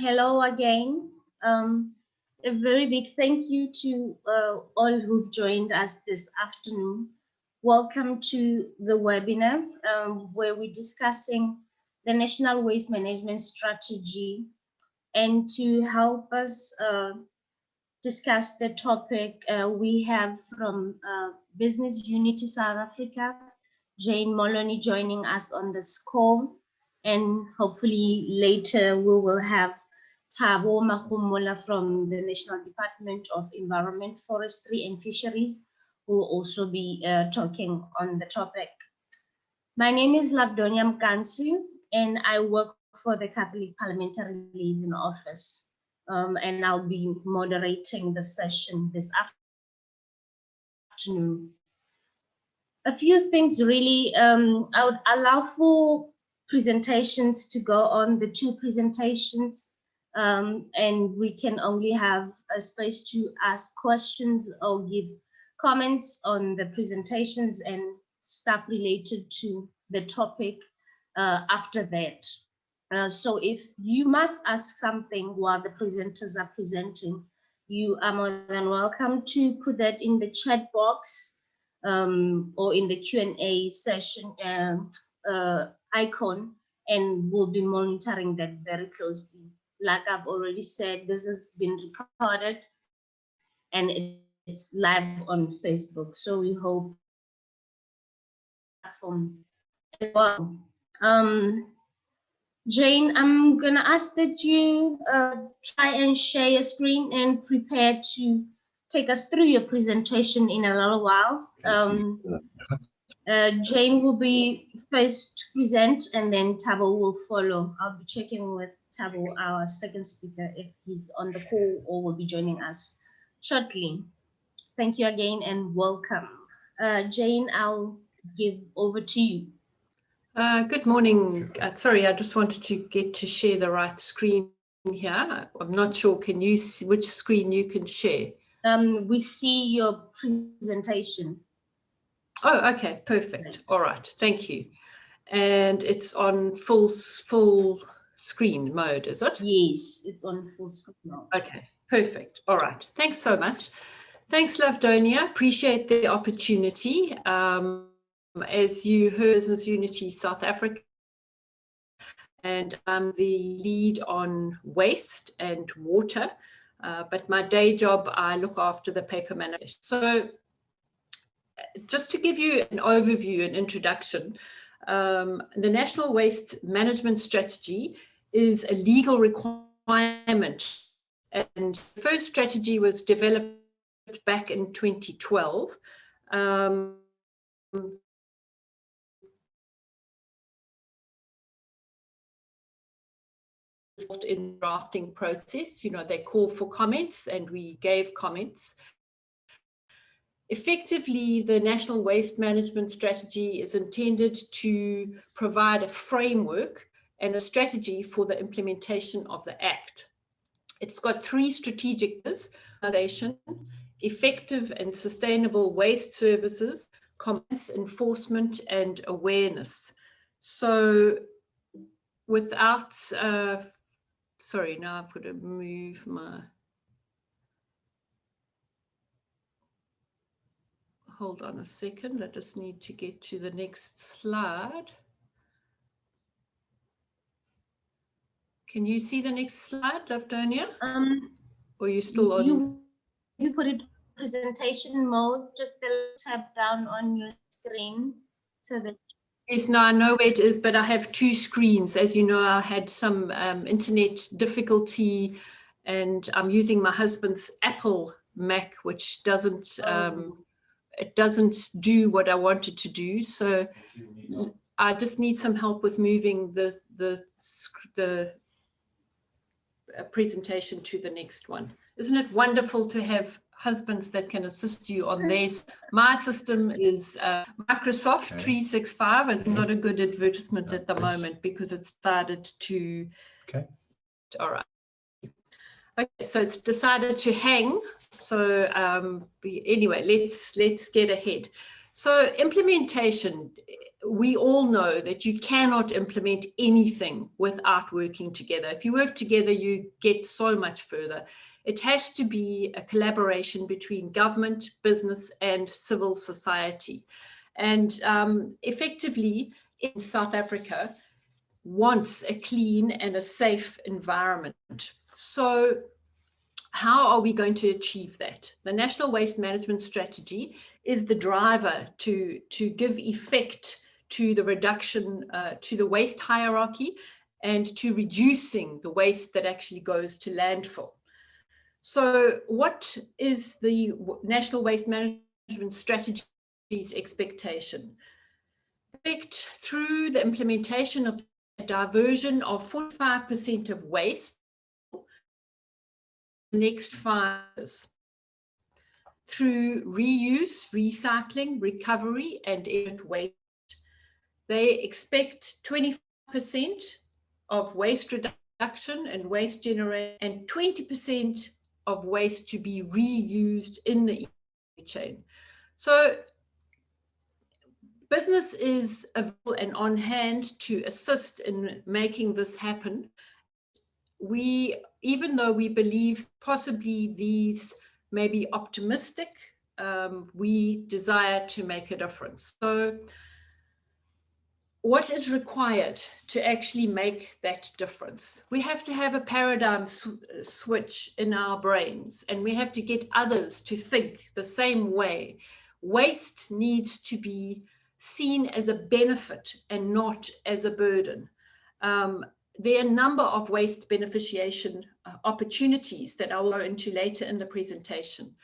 Hello again. A very big thank you to all who've joined us this afternoon. Welcome to the webinar where we're discussing the National Waste Management Strategy. And to help us discuss the topic, we have from Business Unity South Africa, Jane Moloney joining us on this call. And hopefully later we will have Thabo Makhumula from the National Department of Environment, Forestry and Fisheries, who will also be talking on the topic. My name is Labdonia Mkansu, and I work for the Catholic Parliamentary Liaison Office. And I'll be moderating the session this afternoon. A few things really, I would allow for presentations to go on, the two presentations, and we can only have a space to ask questions or give comments on the presentations and stuff related to the topic after that. So if you must ask something while the presenters are presenting, you are more than welcome to put that in the chat box or in the Q&A session icon, and we'll be monitoring that very closely. Like I've already said, this has been recorded and it's live on Facebook. So we hope platform as well. Jane, I'm gonna ask that you try and share your screen and prepare to take us through your presentation in a little while. Jane will be first to present and then Thabo will follow. I'll be checking with Thabo, our second speaker, if he's on the call or will be joining us shortly. Thank you again and welcome. Jane, I'll give over to you. Good morning. Sorry, I just wanted to get to share the right screen here. I'm not sure, can you see which screen you can share? We see your presentation. Oh, okay, perfect. All right, thank you. And it's on full screen mode, is it? Yes, it's on full screen mode. Okay, perfect. All right, thanks so much. Thanks, Lavdonia. Appreciate the opportunity. As you heard, Business Unity South Africa, and I'm the lead on waste and water, but my day job, I look after the paper management. So just to give you an overview, an introduction, the National Waste Management Strategy is a legal requirement, and the first strategy was developed back in 2012. In drafting process, you know, they call for comments and we gave comments. Effectively, the National Waste Management Strategy is intended to provide a framework and a strategy for the implementation of the Act. It's got three strategic pillars: effective and sustainable waste services, compliance, enforcement, and awareness. So without sorry, now I've got to move my, hold on a second, I just need to get to the next slide. Can you see the next slide, Lavdonia? Or are you still on? You put it presentation mode, just tap down on your screen so that. Yes, no, I know where it is, but I have two screens. As you know, I had some internet difficulty, and I'm using my husband's Apple Mac, which doesn't it doesn't do what I wanted to do. So I just need some help with moving the presentation to the next one. Isn't it wonderful to have husbands that can assist you on this? My system is Microsoft 365. It's not a good advertisement at the moment because it's started to. Okay. All right. Okay, so it's decided to hang. So anyway, let's get ahead. So implementation, we all know that you cannot implement anything without working together. If you work together, you get so much further. It has to be a collaboration between government, business, and civil society. And effectively, in South Africa, wants a clean and a safe environment. So how are we going to achieve that? The National Waste Management Strategy is the driver to give effect to the reduction, to the waste hierarchy, and to reducing the waste that actually goes to landfill. So what is the National Waste Management Strategy's expectation? Through the implementation of a diversion of 45% of waste the next 5 years through reuse, recycling, recovery, and edit waste. They expect 25% of waste reduction and waste generation and 20% of waste to be reused in the chain. So business is available and on hand to assist in making this happen. Even though we believe possibly these may be optimistic, we desire to make a difference. So what is required to actually make that difference? We have to have a paradigm switch in our brains, and we have to get others to think the same way. Waste needs to be seen as a benefit and not as a burden. There are a number of waste beneficiation opportunities that I'll go into later in the presentation.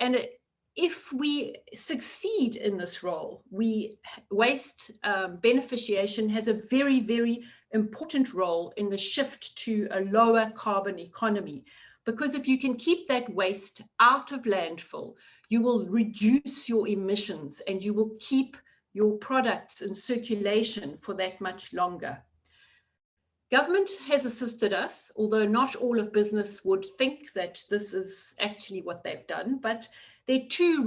And if we succeed in this role, waste beneficiation has a very, very important role in the shift to a lower carbon economy. Because if you can keep that waste out of landfill, you will reduce your emissions and you will keep your products in circulation for that much longer. Government has assisted us, although not all of business would think that this is actually what they've done, but there are 2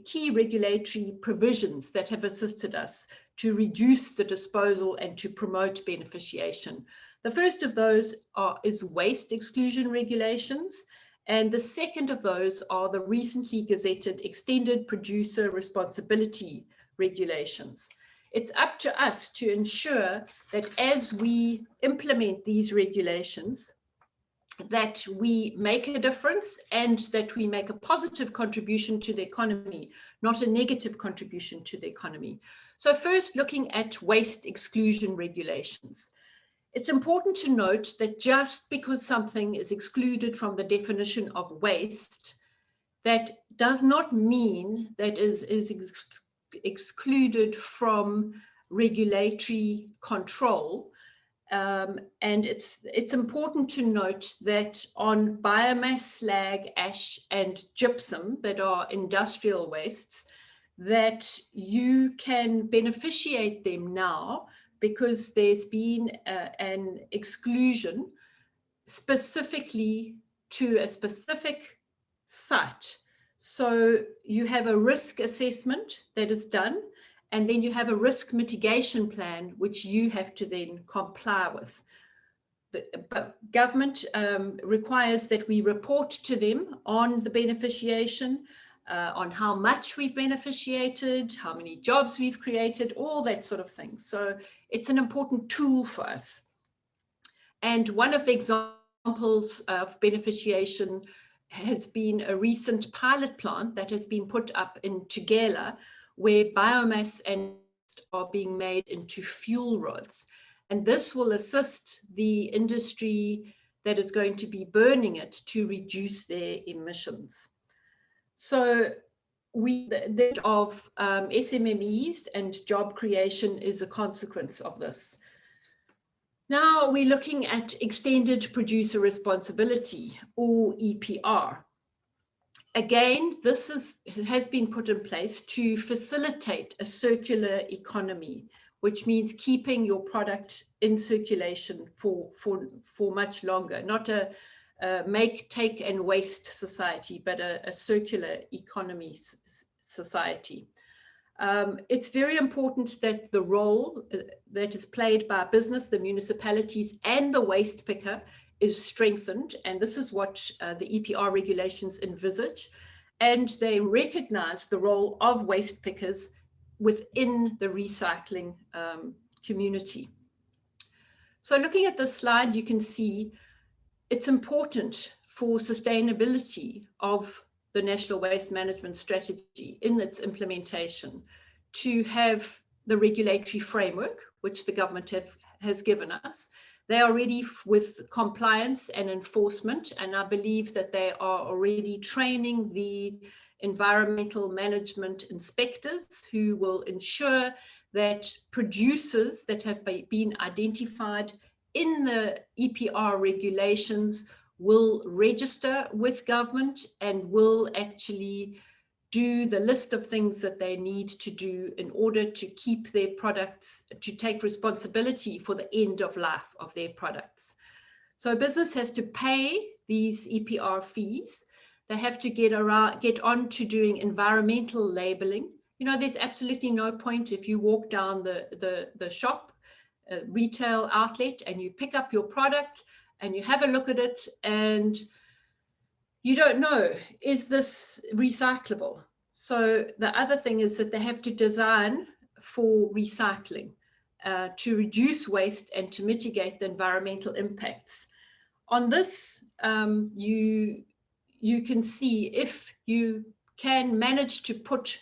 key regulatory provisions that have assisted us to reduce the disposal and to promote beneficiation. The first of those is waste exclusion regulations, and the second of those are the recently gazetted extended producer responsibility regulations. It's up to us to ensure that as we implement these regulations, that we make a difference and that we make a positive contribution to the economy, not a negative contribution to the economy. So first, looking at waste exclusion regulations. It's important to note that just because something is excluded from the definition of waste, that does not mean that is excluded from regulatory control. And it's important to note that on biomass, slag, ash, and gypsum that are industrial wastes, that you can beneficiate them now because there's been an exclusion specifically to a specific site. So you have a risk assessment that is done, and then you have a risk mitigation plan, which you have to then comply with. But government requires that we report to them on the beneficiation, on how much we've beneficiated, how many jobs we've created, all that sort of thing. So it's an important tool for us. And one of the examples of beneficiation has been a recent pilot plant that has been put up in Tugela, where biomass and are being made into fuel rods. And this will assist the industry that is going to be burning it to reduce their emissions. So the of SMMEs and job creation is a consequence of this. Now we're looking at extended producer responsibility, or EPR. Again, this has been put in place to facilitate a circular economy, which means keeping your product in circulation for much longer, not a make, take, and waste society, but a circular economy society. It's very important that the role that is played by business, the municipalities, and the waste picker is strengthened. And this is what the EPR regulations envisage. And they recognize the role of waste pickers within the recycling community. So looking at this slide, you can see it's important for sustainability of the National Waste Management Strategy in its implementation to have the regulatory framework, which the government has given us. They are ready with compliance and enforcement, and I believe that they are already training the environmental management inspectors who will ensure that producers that have been identified in the EPR regulations will register with government and will actually do the list of things that they need to do in order to keep their products, to take responsibility for the end of life of their products. So a business has to pay these EPR fees. They have to get on to doing environmental labeling. You know, there's absolutely no point if you walk down the shop, retail outlet, and you pick up your product and you have a look at it and you don't know, is this recyclable? So the other thing is that they have to design for recycling to reduce waste and to mitigate the environmental impacts. On this, you can see if you can manage to put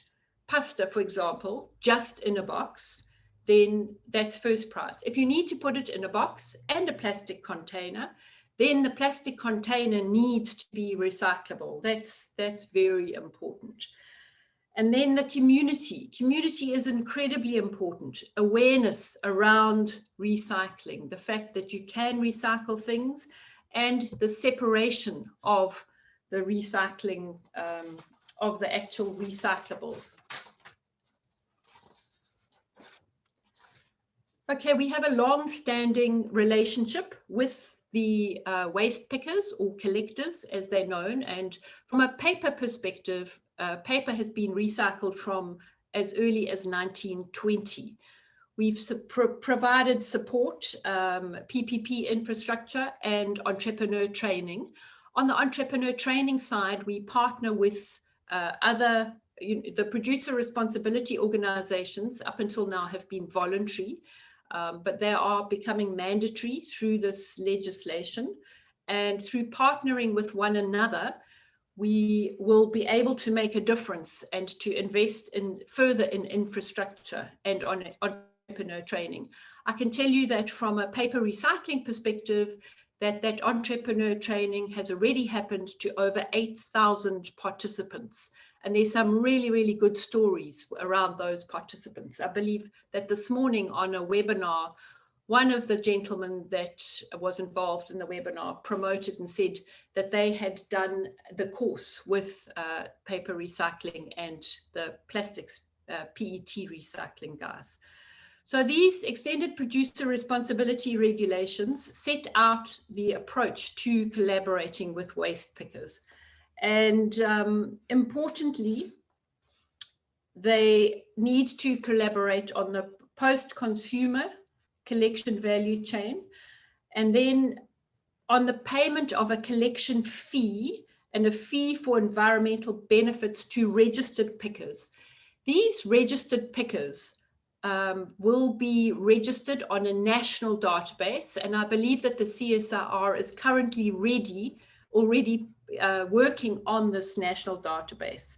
pasta, for example, just in a box, then that's first prize. If you need to put it in a box and a plastic container, then the plastic container needs to be recyclable. That's very important. And then the community. Community is incredibly important. Awareness around recycling, the fact that you can recycle things, and the separation of the recycling, of the actual recyclables. Okay, we have a long-standing relationship with the waste pickers or collectors, as they're known. And from a paper perspective, paper has been recycled from as early as 1920. We've provided support, PPP infrastructure, and entrepreneur training. On the entrepreneur training side, we partner with the producer responsibility organizations up until now have been voluntary. But they are becoming mandatory through this legislation. And through partnering with one another, we will be able to make a difference and to invest further in infrastructure and on entrepreneur training. I can tell you that from a paper recycling perspective, that entrepreneur training has already happened to over 8,000 participants. And there's some really, really good stories around those participants. I believe that this morning on a webinar, one of the gentlemen that was involved in the webinar promoted and said that they had done the course with paper recycling and the plastics PET recycling guys. So these extended producer responsibility regulations set out the approach to collaborating with waste pickers. And importantly, they need to collaborate on the post-consumer collection value chain, and then on the payment of a collection fee and a fee for environmental benefits to registered pickers. These registered pickers will be registered on a national database, and I believe that the CSIR is currently already working on this national database.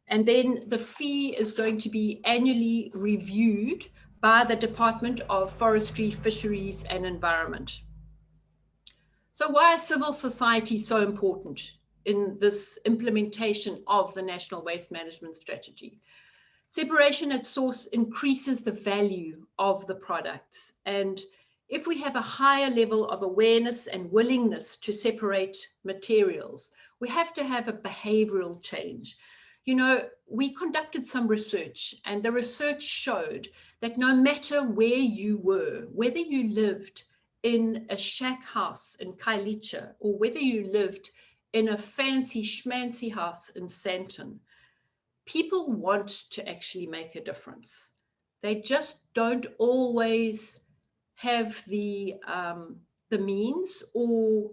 And then the fee is going to be annually reviewed by the Department of Forestry, Fisheries and Environment. So why is civil society so important in this implementation of the National Waste Management Strategy? Separation at source increases the value of the products. And if we have a higher level of awareness and willingness to separate materials, we have to have a behavioral change. You know, we conducted some research, and the research showed that no matter where you were, whether you lived in a shack house in Kailicha or whether you lived in a fancy schmancy house in Sandton, people want to actually make a difference. They just don't always have the means, or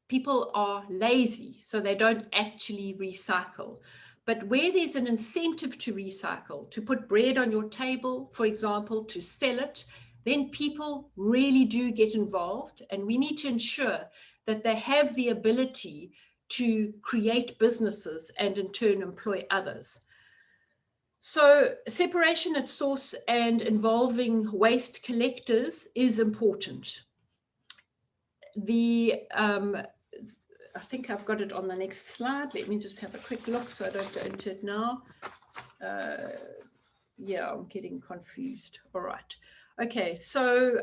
people are lazy, so they don't actually recycle. But where there's an incentive to recycle, to put bread on your table, for example, to sell it, then people really do get involved, and we need to ensure that they have the ability to create businesses and in turn employ others. So separation at source and involving waste collectors is important. I think I've got it on the next slide. Let me just have a quick look so I don't go into it now. Yeah, I'm getting confused. All right. Okay, so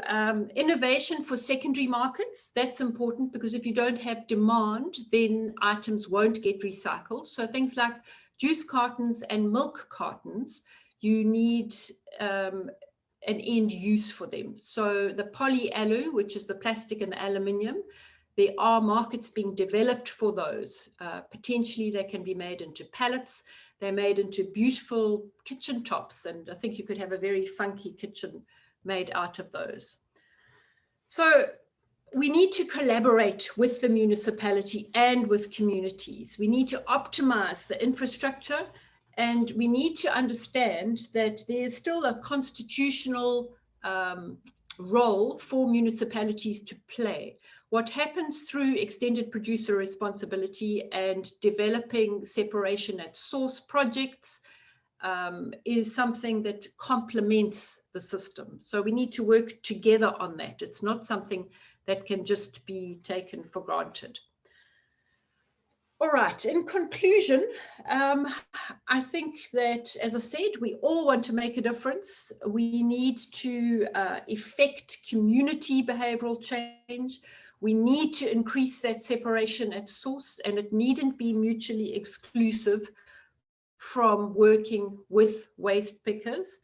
innovation for secondary markets, that's important, because if you don't have demand, then items won't get recycled. So things like juice cartons and milk cartons, you need an end use for them. So the polyalu, which is the plastic and the aluminium, there are markets being developed for those. Potentially they can be made into pallets. They're made into beautiful kitchen tops, and I think you could have a very funky kitchen made out of those. So we need to collaborate with the municipality and with communities. We need to optimize the infrastructure, and we need to understand that there's still a constitutional role for municipalities to play. What happens through extended producer responsibility and developing separation at source projects is something that complements the system. So we need to work together on that. It's not something that can just be taken for granted. All right, in conclusion, I think that, as I said, we all want to make a difference. We need to effect community behavioral change. We need to increase that separation at source, and it needn't be mutually exclusive from working with waste pickers.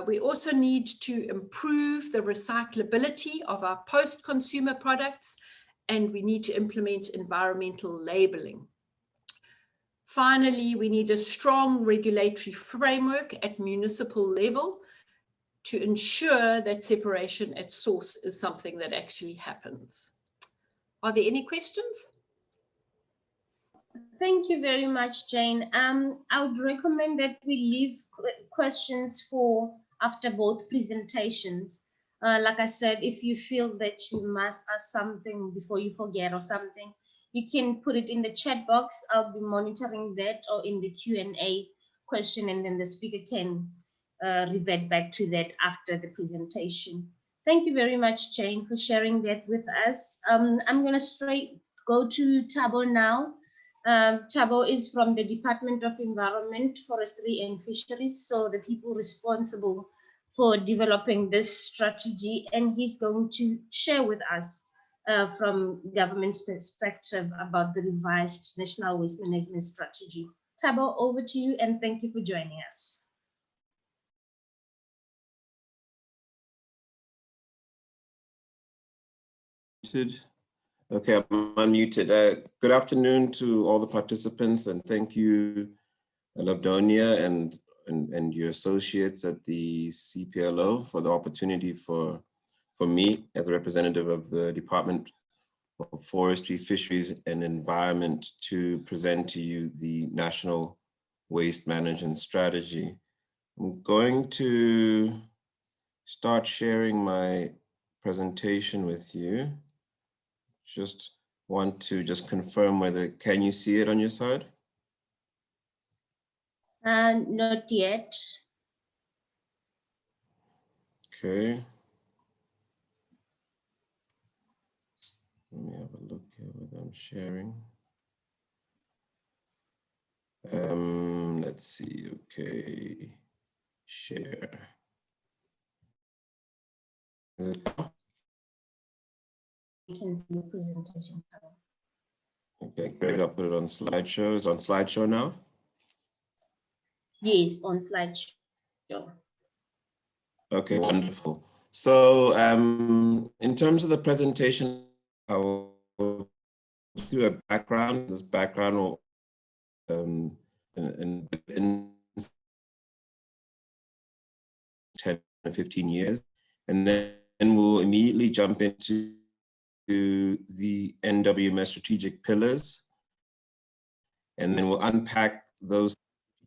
We also need to improve the recyclability of our post-consumer products, and we need to implement environmental labeling. Finally, we need a strong regulatory framework at municipal level to ensure that separation at source is something that actually happens. Are there any questions? Thank you very much, Jane. I would recommend that we leave questions for after both presentations. Like I said, if you feel that you must ask something before you forget or something, you can put it in the chat box. I'll be monitoring that, or in the Q&A question, and then the speaker can revert back to that after the presentation. Thank you very much, Jane, for sharing that with us. I'm going to straight go to Thabo now. Thabo is from the Department of Environment, Forestry and Fisheries, so the people responsible for developing this strategy, and he's going to share with us from government's perspective about the revised National Waste Management Strategy. Thabo, over to you, and thank you for joining us. Okay, I'm unmuted. Good afternoon to all the participants, and thank you, Labdonia, and your associates at the CPLO for the opportunity for me as a representative of the Department of Forestry, Fisheries and Environment to present to you the National Waste Management Strategy. I'm going to start sharing my presentation with you. Just want to confirm whether, can you see it on your side? Not yet. Okay. Let me have a look here whether I'm sharing. Let's see, okay. Share. Is it? You can see your presentation. Okay, great. I'll put it on slideshow. Is it on slideshow now? Yes, on slideshow. Okay, wonderful. So in terms of the presentation, I will do a background. This background will in 15 years. And then we'll immediately jump into the NWMS strategic pillars. And then we'll unpack those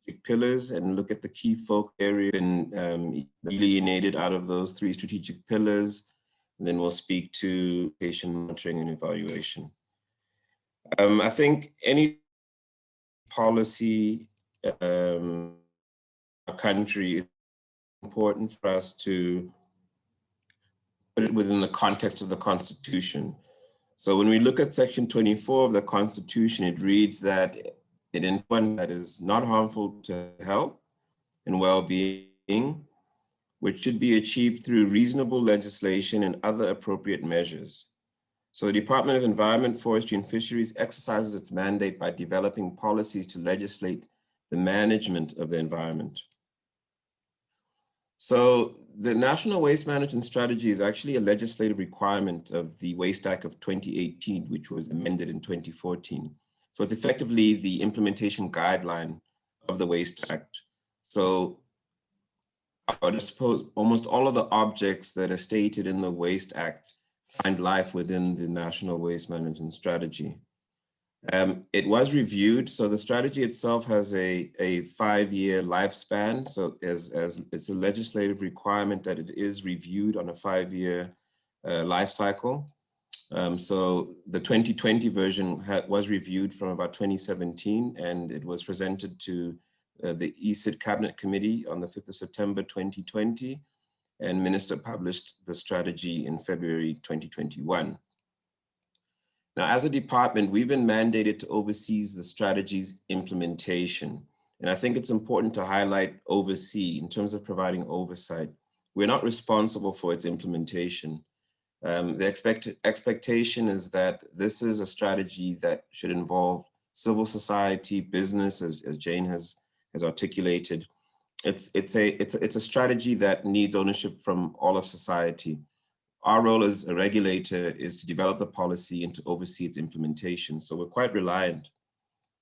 strategic pillars and look at the key focus areas and delineated out of those 3 strategic pillars. And then we'll speak to patient monitoring and evaluation. I think any policy country, it's important for us to put it within the context of the Constitution. So when we look at Section 24 of the Constitution, it reads that anyone that is not harmful to health and well-being, which should be achieved through reasonable legislation and other appropriate measures. So the Department of Environment, Forestry, and Fisheries exercises its mandate by developing policies to legislate the management of the environment. So the National Waste Management Strategy is actually a legislative requirement of the Waste Act of 2018, which was amended in 2014. So it's effectively the implementation guideline of the Waste Act. So I would suppose almost all of the objects that are stated in the Waste Act find life within the National Waste Management Strategy. It was reviewed, so the strategy itself has a 5-year lifespan. So as it's a legislative requirement that it is reviewed on a 5-year life cycle. So the 2020 version was reviewed from about 2017, and it was presented to the ECID Cabinet Committee on the 5th of September 2020, and Minister published the strategy in February 2021. Now, as a department, we've been mandated to oversee the strategy's implementation. And I think it's important to highlight oversee in terms of providing oversight. We're not responsible for its implementation. The expectation is that this is a strategy that should involve civil society, business, as Jane has articulated. It's a strategy that needs ownership from all of society. Our role as a regulator is to develop the policy and to oversee its implementation. So we're quite reliant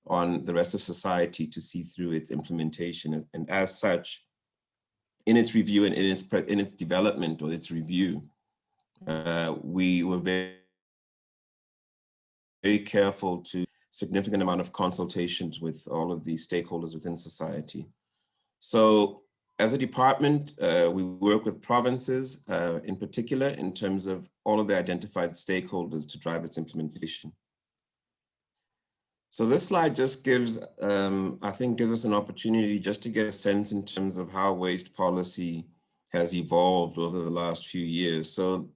on the rest of society to see through its implementation. And as such, in its review and in its development or its review, we were very, very careful to significant amount of consultations with all of the stakeholders within society. So as a department, we work with provinces in particular in terms of all of the identified stakeholders to drive its implementation. So this slide just gives, I think, gives us an opportunity just to get a sense in terms of how waste policy has evolved over the last few years. So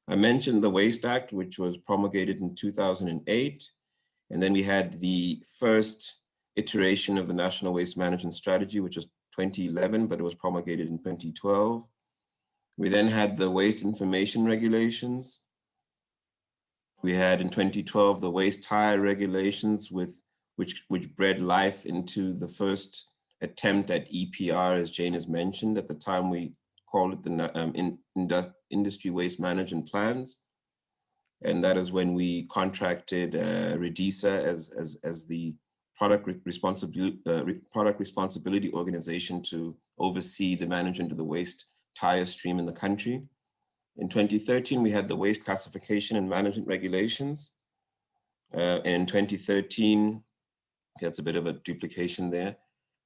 I mentioned the Waste Act, which was promulgated in 2008. And then we had the first iteration of the National Waste Management Strategy, which was 2011, but it was promulgated in 2012. We then had the Waste Information Regulations. We had in 2012 the Waste Tire Regulations, which bred life into the first attempt at EPR, as Jane has mentioned. At the time, we called it the Industry Waste Management Plans. And that is when we contracted REDISA as the product responsibility organization to oversee the management of the waste tire stream in the country. In 2013, we had the Waste Classification and Management Regulations. And in 2013, that's a bit of a duplication there.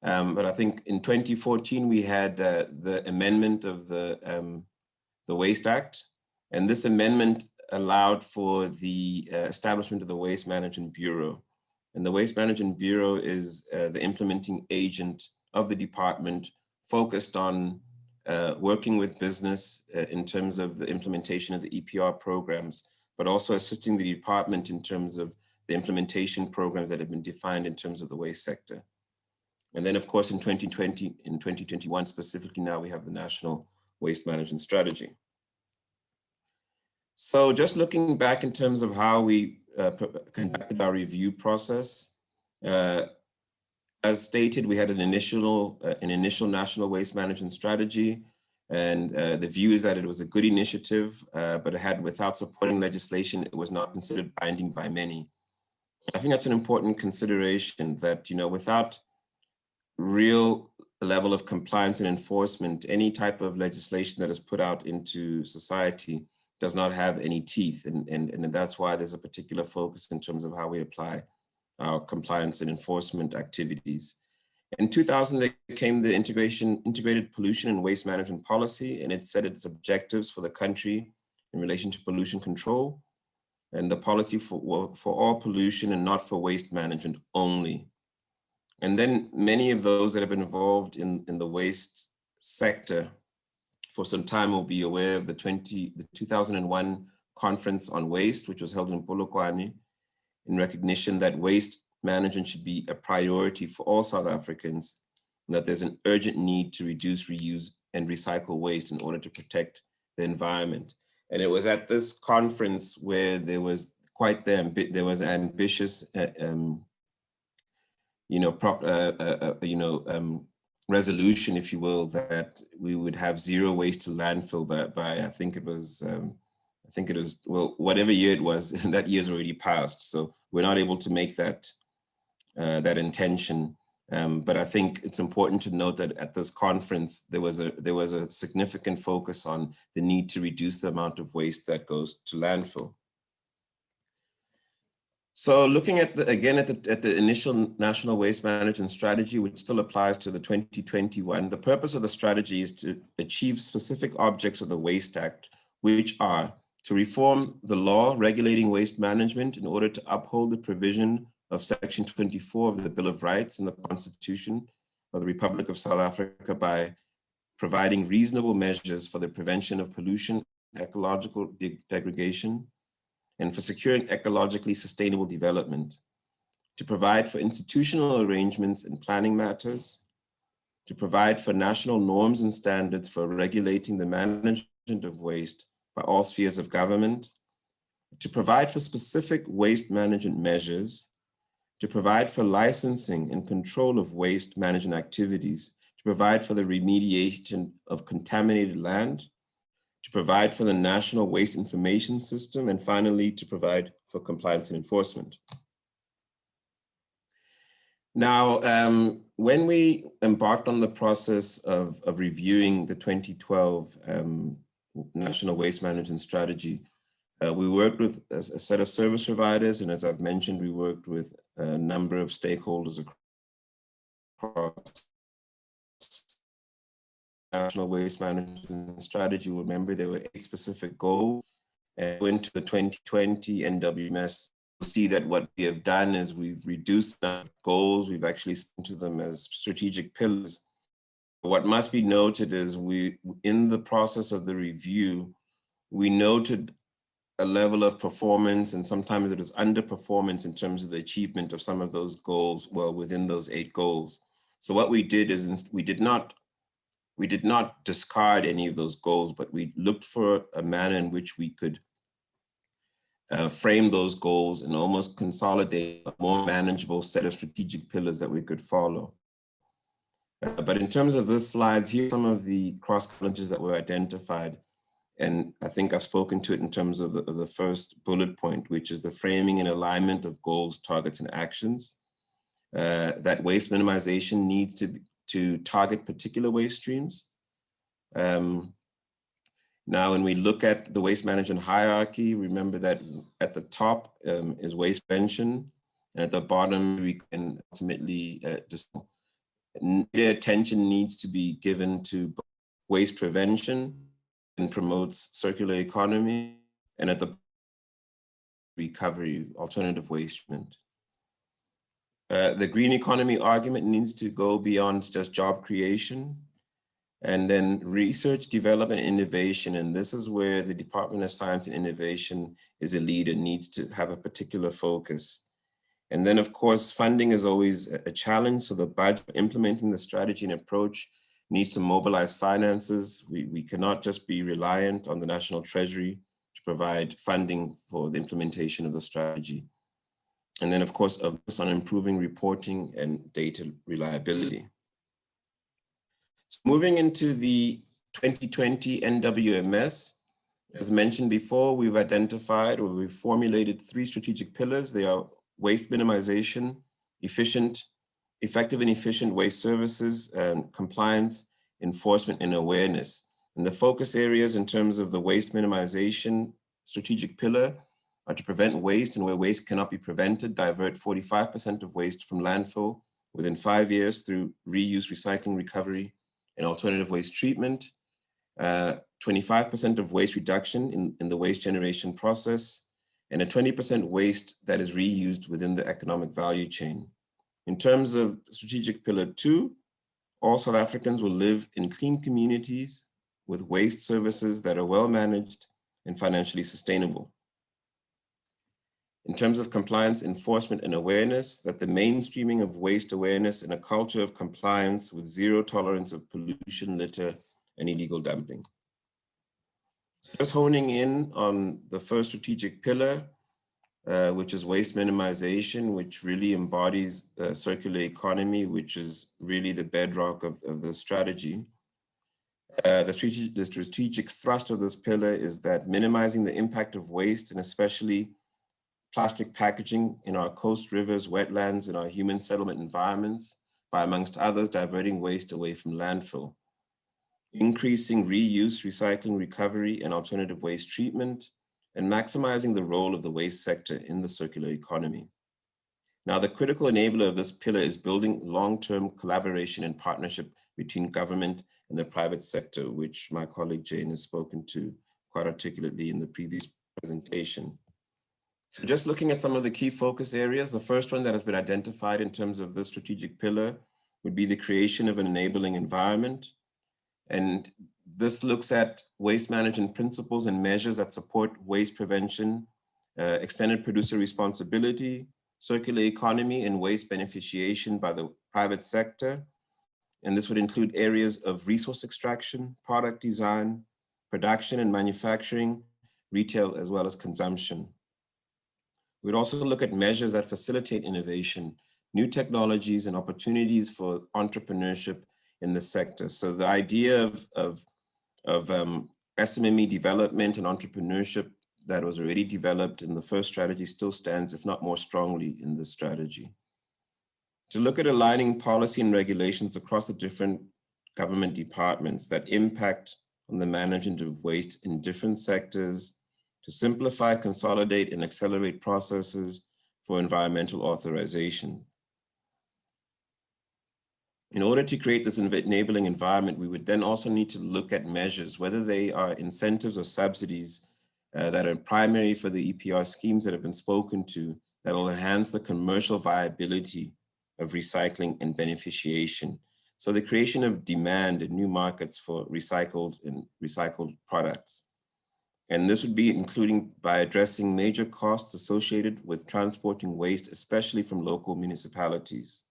But I think in 2014, we had the amendment of the Waste Act. And this amendment allowed for the establishment of the Waste Management Bureau. And the Waste Management Bureau is the implementing agent of the department focused on working with business in terms of the implementation of the EPR programs, but also assisting the department in terms of the implementation programs that have been defined in terms of the waste sector. And then of course in 2020, in 2021 specifically now we have the National Waste Management Strategy. So just looking back in terms of how we conducted our review process, as stated, we had an initial National Waste Management Strategy, and the view is that it was a good initiative, but it had, without supporting legislation, it was not considered binding by many. I think that's an important consideration that, without real level of compliance and enforcement, any type of legislation that is put out into society does not have any teeth. And that's why there's a particular focus in terms of how we apply our compliance and enforcement activities. In 2000, there came the integrated pollution and waste management policy, and it set its objectives for the country in relation to pollution control, and the policy for all pollution and not for waste management only. And then many of those that have been involved in the waste sector for some time will be aware of the 2001 Conference on Waste, which was held in Polokwane, in recognition that waste management should be a priority for all South Africans, and that there's an urgent need to reduce, reuse, and recycle waste in order to protect the environment. And it was at this conference where there was ambitious, resolution, if you will, that we would have zero waste to landfill by I think it was, well, whatever year it was, that year's already passed. So we're not able to make that intention. But I think it's important to note that at this conference, there was a significant focus on the need to reduce the amount of waste that goes to landfill. So looking at the initial National Waste Management Strategy, which still applies to the 2021, the purpose of the strategy is to achieve specific objects of the Waste Act, which are to reform the law regulating waste management in order to uphold the provision of Section 24 of the Bill of Rights in the Constitution of the Republic of South Africa by providing reasonable measures for the prevention of pollution, ecological degradation, and for securing ecologically sustainable development, to provide for institutional arrangements in planning matters, to provide for national norms and standards for regulating the management of waste by all spheres of government, to provide for specific waste management measures, to provide for licensing and control of waste management activities, to provide for the remediation of contaminated land, to provide for the National Waste Information System, and finally, to provide for compliance and enforcement. Now, when we embarked on the process of reviewing the 2012 National Waste Management Strategy, we worked with a set of service providers, and as I've mentioned, we worked with a number of stakeholders across National Waste Management Strategy. Remember, there were 8 specific goals, and into the 2020 NWMS. You'll see that what we have done is we've reduced the goals. We've actually spoken to them as strategic pillars. What must be noted is in the process of the review, we noted a level of performance, and sometimes it was underperformance in terms of the achievement of some of those goals, well, within those 8 goals. So what we did is we did not discard any of those goals, but we looked for a manner in which we could frame those goals and almost consolidate a more manageable set of strategic pillars that we could follow. But in terms of this slide, here are some of the cross challenges that were identified. And I think I've spoken to it in terms of the first bullet point, which is the framing and alignment of goals, targets, and actions. That waste minimization needs to target particular waste streams. Now, when we look at the waste management hierarchy, remember that at the top is waste prevention, and at the bottom, we can ultimately attention needs to be given to waste prevention and promotes circular economy, and at the recovery, alternative waste treatment. The green economy argument needs to go beyond just job creation, and then research, development, and innovation. And this is where the Department of Science and Innovation is a leader, needs to have a particular focus. And then, of course, funding is always a challenge. So the budget for implementing the strategy and approach needs to mobilize finances. We cannot just be reliant on the National Treasury to provide funding for the implementation of the strategy. And then, of course, a focus on improving reporting and data reliability. So moving into the 2020 NWMS, as mentioned before, we've identified or we've formulated 3 strategic pillars. They are waste minimization, efficient effective and efficient waste services, and compliance, enforcement, and awareness. And the focus areas in terms of the waste minimization strategic pillar are to prevent waste, and where waste cannot be prevented, divert 45% of waste from landfill within 5 years through reuse, recycling, recovery, and alternative waste treatment. 25% of waste reduction in the waste generation process, and a 20% waste that is reused within the economic value chain. In terms of strategic pillar 2, all South Africans will live in clean communities with waste services that are well managed and financially sustainable. In terms of compliance, enforcement, and awareness, that the mainstreaming of waste awareness and a culture of compliance with zero tolerance of pollution, litter, and illegal dumping. So just honing in on the first strategic pillar, which is waste minimization, which really embodies circular economy, which is really the bedrock of the strategy. The strategic thrust of this pillar is that minimizing the impact of waste, and especially plastic packaging, in our coast, rivers, wetlands, and our human settlement environments, by, amongst others, diverting waste away from landfill. Increasing reuse, recycling, recovery, and alternative waste treatment, and maximizing the role of the waste sector in the circular economy. Now, the critical enabler of this pillar is building long-term collaboration and partnership between government and the private sector, which my colleague Jane has spoken to quite articulately in the previous presentation. So just looking at some of the key focus areas, the first one that has been identified in terms of this strategic pillar would be the creation of an enabling environment. And this looks at waste management principles and measures that support waste prevention, extended producer responsibility, circular economy, and waste beneficiation by the private sector. And this would include areas of resource extraction, product design, production and manufacturing, retail, as well as consumption. We'd also look at measures that facilitate innovation, new technologies, and opportunities for entrepreneurship in the sector. So the idea of SMME development and entrepreneurship that was already developed in the first strategy still stands, if not more strongly, in this strategy. To look at aligning policy and regulations across the different government departments that impact on the management of waste in different sectors, to simplify, consolidate, and accelerate processes for environmental authorization. In order to create this enabling environment, we would then also need to look at measures, whether they are incentives or subsidies that are primary for the EPR schemes that have been spoken to, that will enhance the commercial viability of recycling and beneficiation. So the creation of demand and new markets for recycled and recycled products. And this would be including by addressing major costs associated with transporting waste, especially from local municipalities.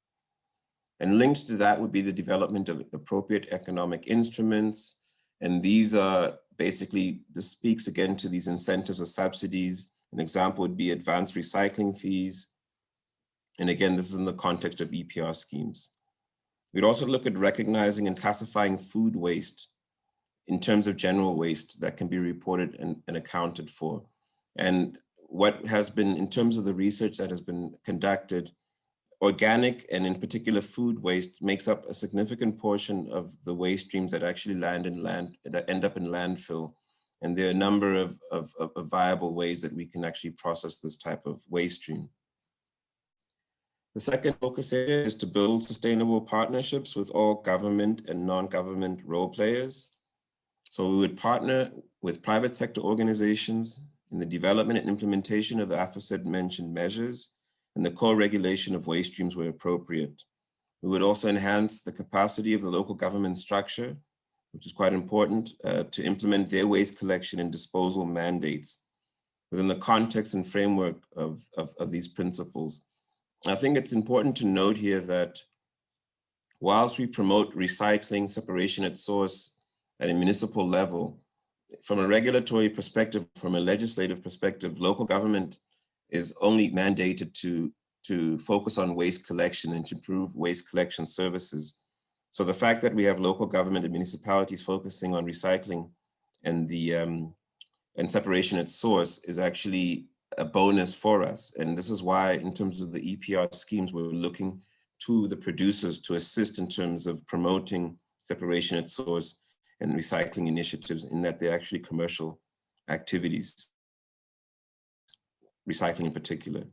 And linked to that would be the development of appropriate economic instruments. And these are basically, this speaks again to these incentives or subsidies. An example would be advanced recycling fees. And again, this is in the context of EPR schemes. We'd also look at recognizing and classifying food waste in terms of general waste that can be reported and accounted for. And what has been, in terms of the research that has been conducted, organic and in particular food waste makes up a significant portion of the waste streams that actually that end up in landfill. And there are a number of viable ways that we can actually process this type of waste stream. The second focus area is to build sustainable partnerships with all government and non-government role players. So we would partner with private sector organizations in the development and implementation of the aforesaid mentioned measures and the co-regulation of waste streams where appropriate. We would also enhance the capacity of the local government structure, which is quite important, to implement their waste collection and disposal mandates within the context and framework of these principles. I think it's important to note here that whilst we promote recycling, separation at source at a municipal level, from a regulatory perspective, from a legislative perspective, local government is only mandated to focus on waste collection and to improve waste collection services. So the fact that we have local government and municipalities focusing on recycling and and separation at source is actually a bonus for us. And this is why, in terms of the EPR schemes, we're looking to the producers to assist in terms of promoting separation at source and recycling initiatives, in that they're actually commercial activities, recycling in particular.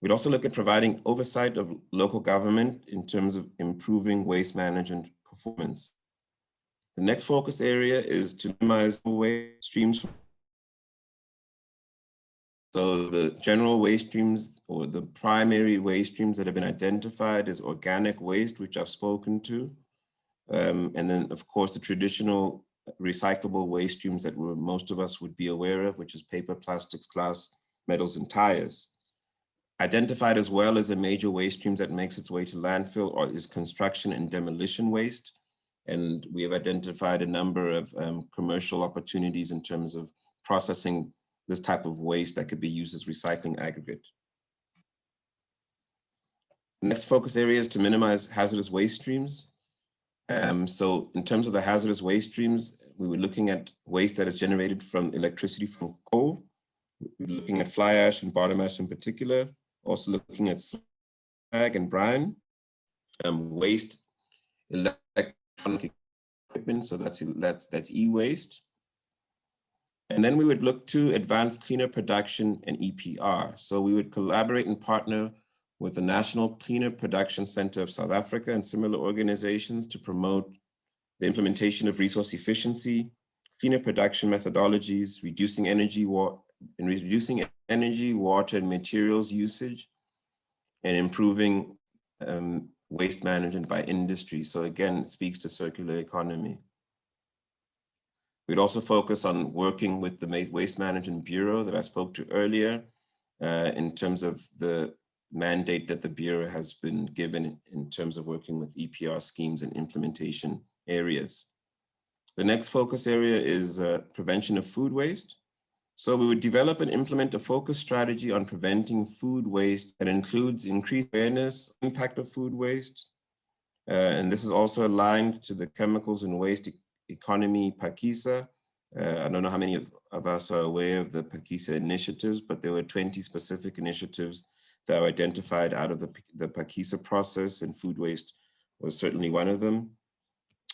We'd also look at providing oversight of local government in terms of improving waste management performance. The next focus area is to minimize waste streams. So the general waste streams, or the primary waste streams that have been identified, as organic waste, which I've spoken to. And then of course the traditional recyclable waste streams that most of us would be aware of, which is paper, plastics, glass, metals, and tires. Identified as well as a major waste streams that makes its way to landfill or is construction and demolition waste. And we have identified a number of commercial opportunities in terms of processing this type of waste that could be used as recycling aggregate. Next focus area is to minimize hazardous waste streams. So in terms of the hazardous waste streams, we were looking at waste that is generated from electricity from coal. We're looking at fly ash and bottom ash in particular, also looking at slag and brine, waste, electronic equipment, so that's e-waste. And then we would look to advance cleaner production and EPR. So we would collaborate and partner with the National Cleaner Production Center of South Africa and similar organizations to promote the implementation of resource efficiency, cleaner production methodologies, reducing energy, water, and materials usage, and improving waste management by industry. So again, it speaks to circular economy. We'd also focus on working with the Waste Management Bureau that I spoke to earlier in terms of the mandate that the Bureau has been given in terms of working with EPR schemes and implementation areas. The next focus area is prevention of food waste. So we would develop and implement a focused strategy on preventing food waste that includes increased awareness, impact of food waste. And this is also aligned to the chemicals and waste economy PAKISA. I don't know how many of us are aware of the PAKISA initiatives, but there were 20 specific initiatives that were identified out of the PAKISA process, and food waste was certainly one of them.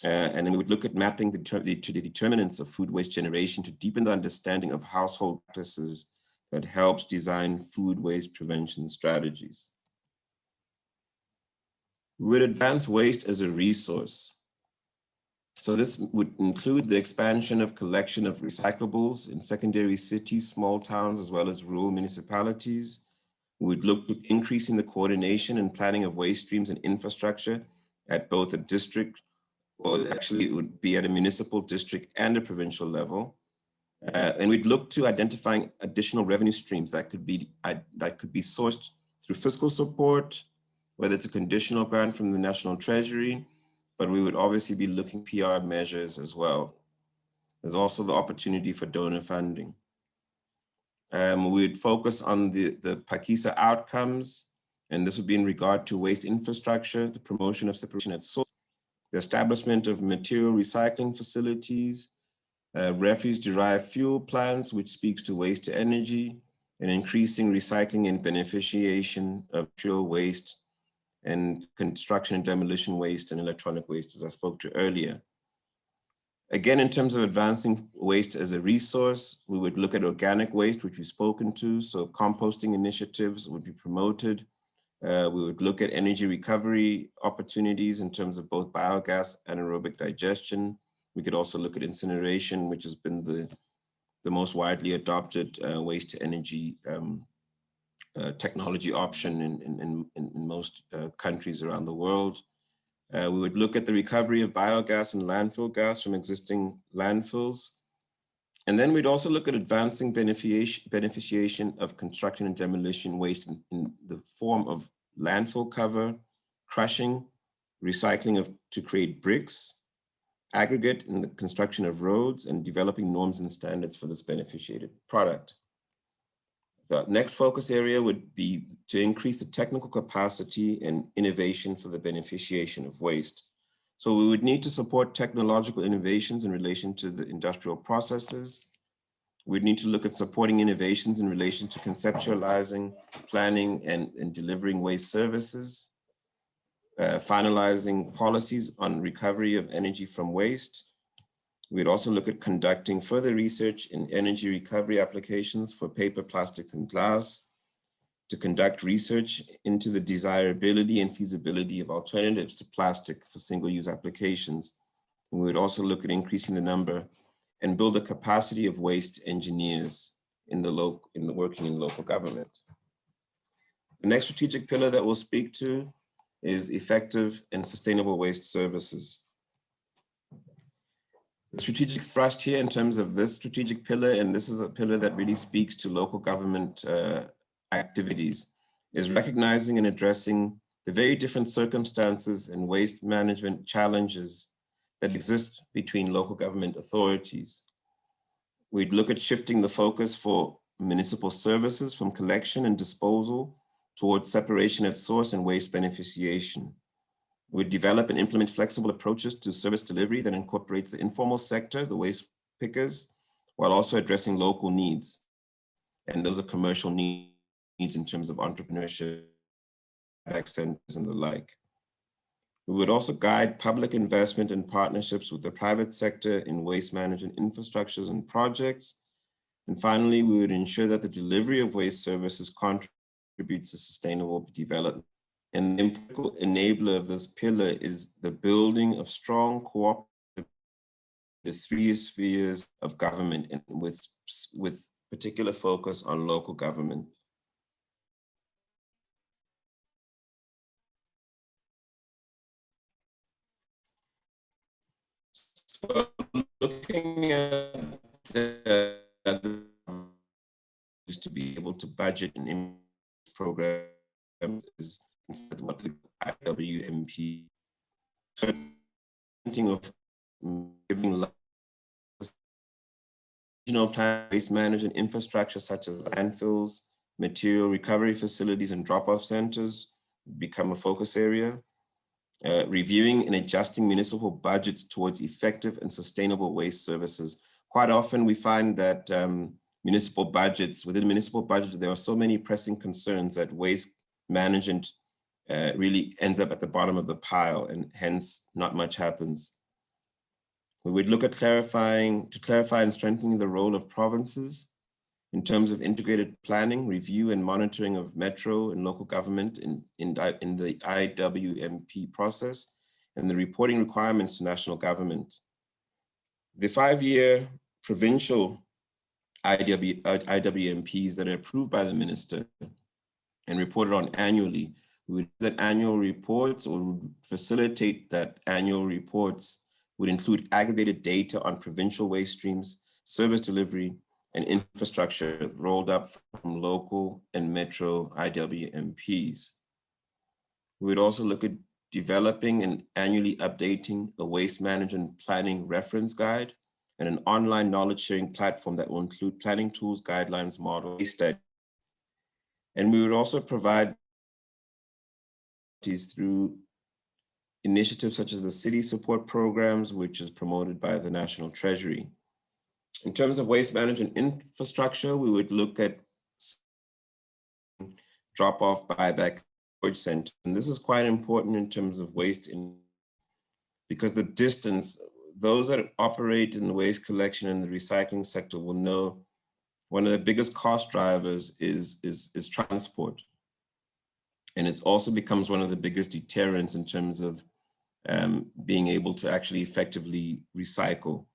And then we would look at mapping the determinants of food waste generation to deepen the understanding of household practices that helps design food waste prevention strategies. We would advance waste as a resource. So this would include the expansion of collection of recyclables in secondary cities, small towns, as well as rural municipalities. We would look to increasing the coordination and planning of waste streams and infrastructure at both a district, or actually it would be at a municipal, district, and a provincial level. And we'd look to identifying additional revenue streams that could be sourced through fiscal support, whether it's a conditional grant from the National Treasury, but we would obviously be looking PR measures as well. There's also the opportunity for donor funding. We'd focus on the PAKISA outcomes, and this would be in regard to waste infrastructure, the promotion of separation at source, the establishment of material recycling facilities, refuse-derived fuel plants, which speaks to waste to energy, and increasing recycling and beneficiation of material waste, and construction and demolition waste and electronic waste, as I spoke to earlier. Again, in terms of advancing waste as a resource, we would look at organic waste, which we've spoken to, so composting initiatives would be promoted. We would look at energy recovery opportunities in terms of both biogas and anaerobic digestion. We could also look at incineration, which has been the most widely adopted waste to energy technology option in most countries around the world. We would look at the recovery of biogas and landfill gas from existing landfills. And then we'd also look at advancing beneficiation of construction and demolition waste in the form of landfill cover, crushing, recycling to create bricks, aggregate in the construction of roads, and developing norms and standards for this beneficiated product. The next focus area would be to increase the technical capacity and innovation for the beneficiation of waste. So we would need to support technological innovations in relation to the industrial processes. We'd need to look at supporting innovations in relation to conceptualizing, planning, and delivering waste services. finalizing policies on recovery of energy from waste. We'd also look at conducting further research in energy recovery applications for paper, plastic, and glass, to conduct research into the desirability and feasibility of alternatives to plastic for single-use applications. And we would also look at increasing the number and build a capacity of waste engineers working in local government. The next strategic pillar that we'll speak to is effective and sustainable waste services. The strategic thrust here in terms of this strategic pillar, and this is a pillar that really speaks to local government activities, is recognizing and addressing the very different circumstances and waste management challenges that exist between local government authorities. We'd look at shifting the focus for municipal services from collection and disposal towards separation at source and waste beneficiation. We'd develop and implement flexible approaches to service delivery that incorporates the informal sector, the waste pickers, while also addressing local needs. And those are commercial needs in terms of entrepreneurship, centers, and the like. We would also guide public investment and partnerships with the private sector in waste management infrastructures and projects. And finally, we would ensure that the delivery of waste services contributes to sustainable development. And the important enabler of this pillar is the building of strong cooperation, the three spheres of government, and with particular focus on local government. So looking at is to be able to budget and programs is what the IWMP of giving regional plan waste management infrastructure such as landfills, material recovery facilities, and drop-off centers become a focus area. Reviewing and adjusting municipal budgets towards effective and sustainable waste services. Quite often we find that within municipal budgets, there are so many pressing concerns that waste management really ends up at the bottom of the pile, and hence not much happens. We would look at clarify and strengthening the role of provinces in terms of integrated planning, review, and monitoring of metro and local government in the IWMP process, and the reporting requirements to national government. The 5-year provincial IWMPs that are approved by the minister and reported on annually, we would do that annual reports, or would facilitate that annual reports would include aggregated data on provincial waste streams, service delivery, and infrastructure rolled up from local and metro IWMPs. We would also look at developing and annually updating a waste management planning reference guide and an online knowledge sharing platform that will include planning tools, guidelines, models, study. And we would also provide through initiatives such as the city support programs, which is promoted by the National Treasury. In terms of waste management infrastructure, we would look at drop-off, buyback, storage center. And this is quite important in terms of waste, because the distance, those that operate in the waste collection and the recycling sector will know one of the biggest cost drivers is transport. And it also becomes one of the biggest deterrents in terms of being able to actually effectively recycle,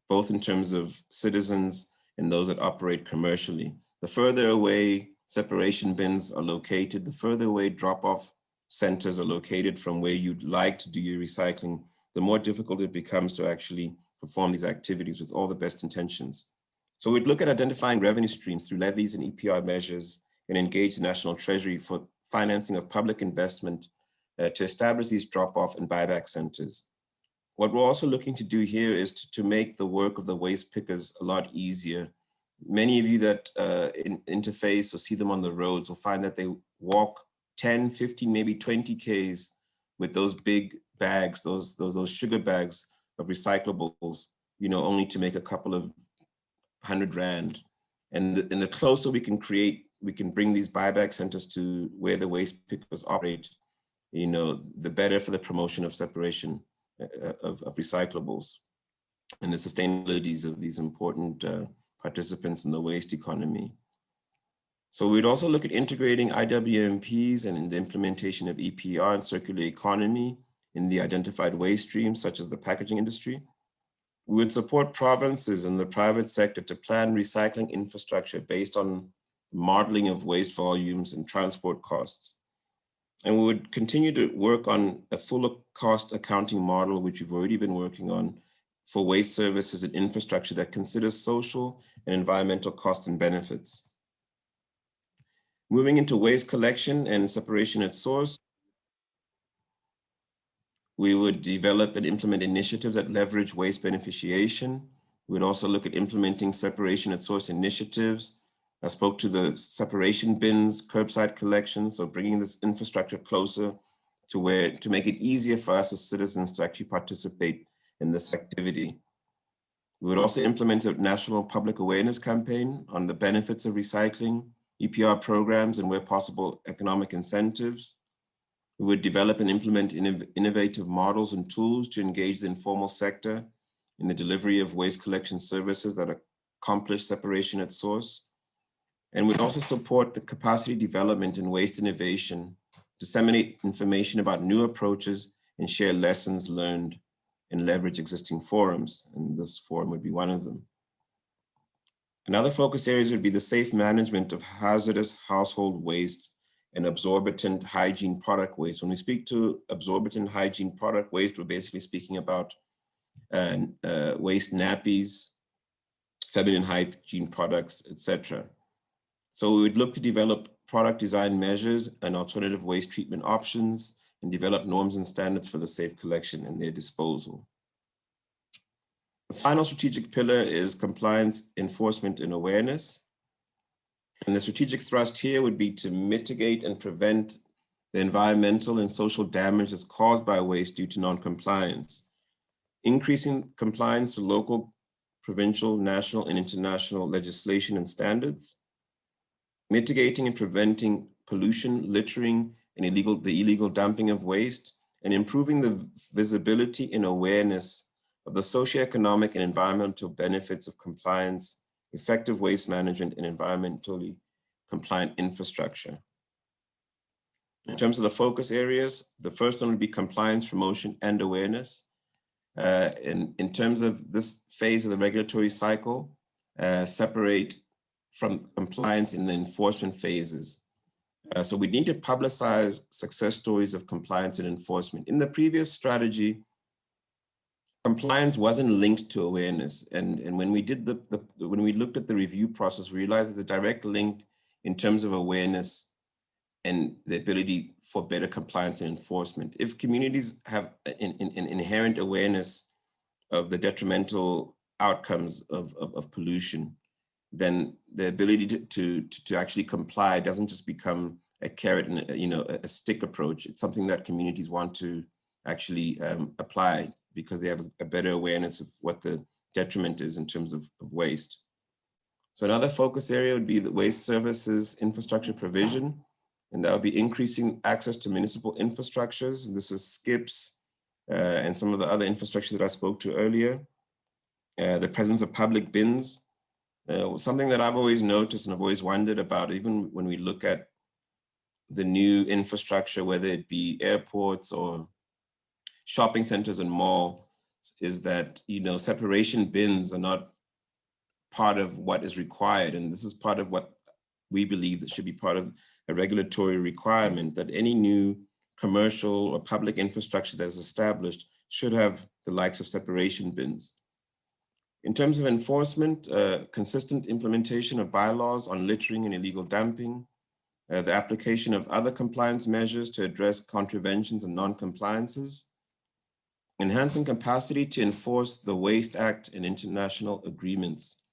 both in terms of citizens and those that operate commercially. The further away separation bins are located, the further away drop-off centers are located from where you'd like to do your recycling, the more difficult it becomes to actually perform these activities with all the best intentions. So we'd look at identifying revenue streams through levies and EPR measures and engage the National Treasury for financing of public investment to establish these drop-off and buyback centers. What we're also looking to do here is to make the work of the waste pickers a lot easier. Many of you that interface or see them on the roads will find that they walk 10, 15, maybe 20 Ks with those big bags, those sugar bags of recyclables, only to make a couple of 100 Rand. And the closer we can bring these buyback centers to where the waste pickers operate, the better for the promotion of separation of recyclables and the sustainabilities of these important participants in the waste economy. So we'd also look at integrating IWMPs and in the implementation of EPR and circular economy in the identified waste streams, such as the packaging industry. We would support provinces and the private sector to plan recycling infrastructure based on modeling of waste volumes and transport costs. And we would continue to work on a full cost accounting model, which we've already been working on, for waste services and infrastructure that considers social and environmental costs and benefits. Moving into waste collection and separation at source, we would develop and implement initiatives that leverage waste beneficiation. We'd also look at implementing separation at source initiatives. I spoke to the separation bins, curbside collection, so bringing this infrastructure closer to make it easier for us as citizens to actually participate in this activity. We would also implement a national public awareness campaign on the benefits of recycling, EPR programs, and where possible, economic incentives. We would develop and implement innovative models and tools to engage the informal sector in the delivery of waste collection services that accomplish separation at source. And we'd also support the capacity development in waste innovation, disseminate information about new approaches, and share lessons learned and leverage existing forums. And this forum would be one of them. Another focus areas would be the safe management of hazardous household waste and absorbent hygiene product waste. When we speak to absorbent hygiene product waste, we're basically speaking about waste nappies, feminine hygiene products, etc. So we would look to develop product design measures and alternative waste treatment options and develop norms and standards for the safe collection and their disposal. The final strategic pillar is compliance, enforcement, and awareness. And the strategic thrust here would be to mitigate and prevent the environmental and social damage that's caused by waste due to non-compliance, increasing compliance to local, provincial, national, and international legislation and standards, mitigating and preventing pollution, littering, and the illegal dumping of waste, and improving the visibility and awareness of the socioeconomic and environmental benefits of compliance, effective waste management, and environmentally compliant infrastructure. In terms of the focus areas, the first one would be compliance, promotion, and awareness. In terms of this phase of the regulatory cycle, separate from compliance in the enforcement phases. So we need to publicize success stories of compliance and enforcement. In the previous strategy, compliance wasn't linked to awareness. And when we did when we looked at the review process, we realized there's a direct link in terms of awareness and the ability for better compliance and enforcement. If communities have an inherent awareness of the detrimental outcomes of pollution, then the ability to actually comply doesn't just become a carrot and a stick approach. It's something that communities want to actually apply because they have a better awareness of what the detriment is in terms of waste. So another focus area would be the waste services infrastructure provision, and that would be increasing access to municipal infrastructures. And this is SCIPs and some of the other infrastructure that I spoke to earlier. The presence of public bins, something that I've always noticed and I've always wondered about, even when we look at the new infrastructure, whether it be airports or shopping centers and malls, is that separation bins are not part of what is required. And this is part of what we believe that should be part of a regulatory requirement, that any new commercial or public infrastructure that is established should have the likes of separation bins. In terms of enforcement, consistent implementation of bylaws on littering and illegal dumping, the application of other compliance measures to address contraventions and non-compliances, enhancing capacity to enforce the Waste Act and international agreements,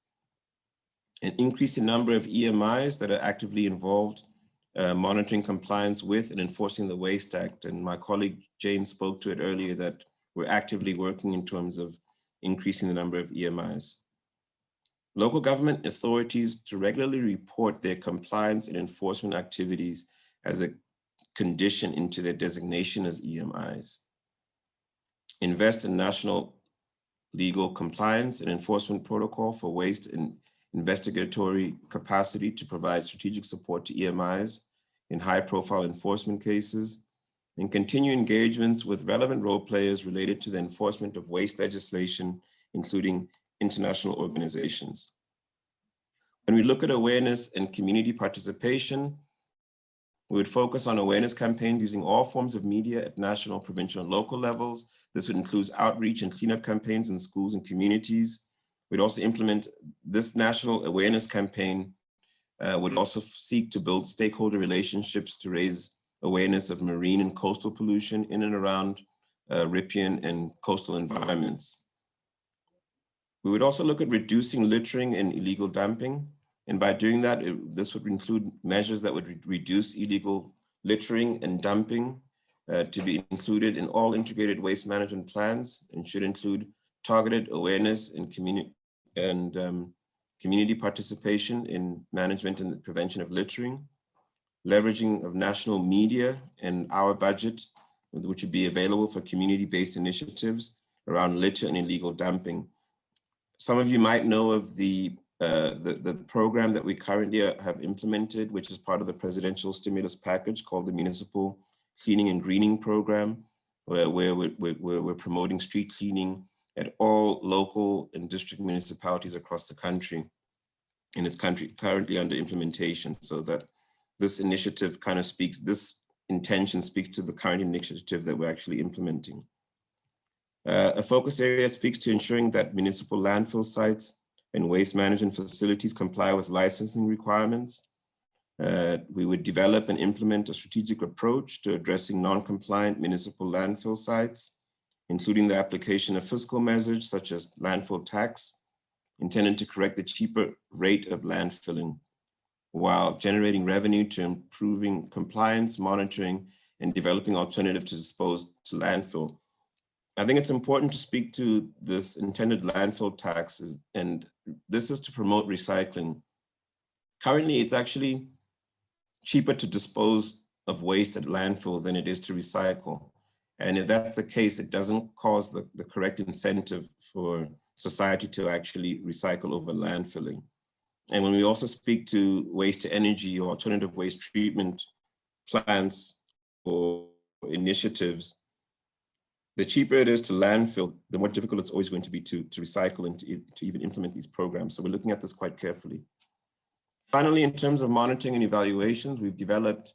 an increasing number of EMIs that are actively involved monitoring compliance with and enforcing the Waste Act. And my colleague Jane spoke to it earlier that we're actively working in terms of increasing the number of EMIs. Local government authorities to regularly report their compliance and enforcement activities as a condition into their designation as EMIs. Invest in national legal compliance and enforcement protocol for waste and investigatory capacity to provide strategic support to EMIs in high-profile enforcement cases, and continue engagements with relevant role players related to the enforcement of waste legislation, including international organizations. When we look at awareness and community participation, we would focus on awareness campaigns using all forms of media at national, provincial, and local levels. This would include outreach and cleanup campaigns in schools and communities. We'd also implement this national awareness campaign, would also seek to build stakeholder relationships to raise awareness of marine and coastal pollution in and around riparian and coastal environments. We would also look at reducing littering and illegal dumping. And by doing that, this would include measures that would reduce illegal littering and dumping to be included in all integrated waste management plans, and should include targeted awareness and community participation in management and the prevention of littering, leveraging of national media and our budget, which would be available for community-based initiatives around litter and illegal dumping. Some of you might know of the program that we currently have implemented, which is part of the presidential stimulus package called the Municipal Cleaning and Greening Program, where we're promoting street cleaning at all local and district municipalities across the country. And it's currently under implementation, so that this initiative kind of speaks, this intention speaks to the current initiative that we're actually implementing. A focus area speaks to ensuring that municipal landfill sites and waste management facilities comply with licensing requirements. We would develop and implement a strategic approach to addressing non-compliant municipal landfill sites, including the application of fiscal measures such as landfill tax, intended to correct the cheaper rate of landfilling, while generating revenue to improving compliance, monitoring, and developing alternatives to dispose to landfill. I think it's important to speak to this intended landfill taxes, and this is to promote recycling. Currently, it's actually cheaper to dispose of waste at landfill than it is to recycle. And if that's the case, it doesn't cause the correct incentive for society to actually recycle over landfilling. And when we also speak to waste to energy or alternative waste treatment plants or initiatives, the cheaper it is to landfill, the more difficult it's always going to be to recycle and to even implement these programs. So we're looking at this quite carefully. Finally, in terms of monitoring and evaluations, we've developed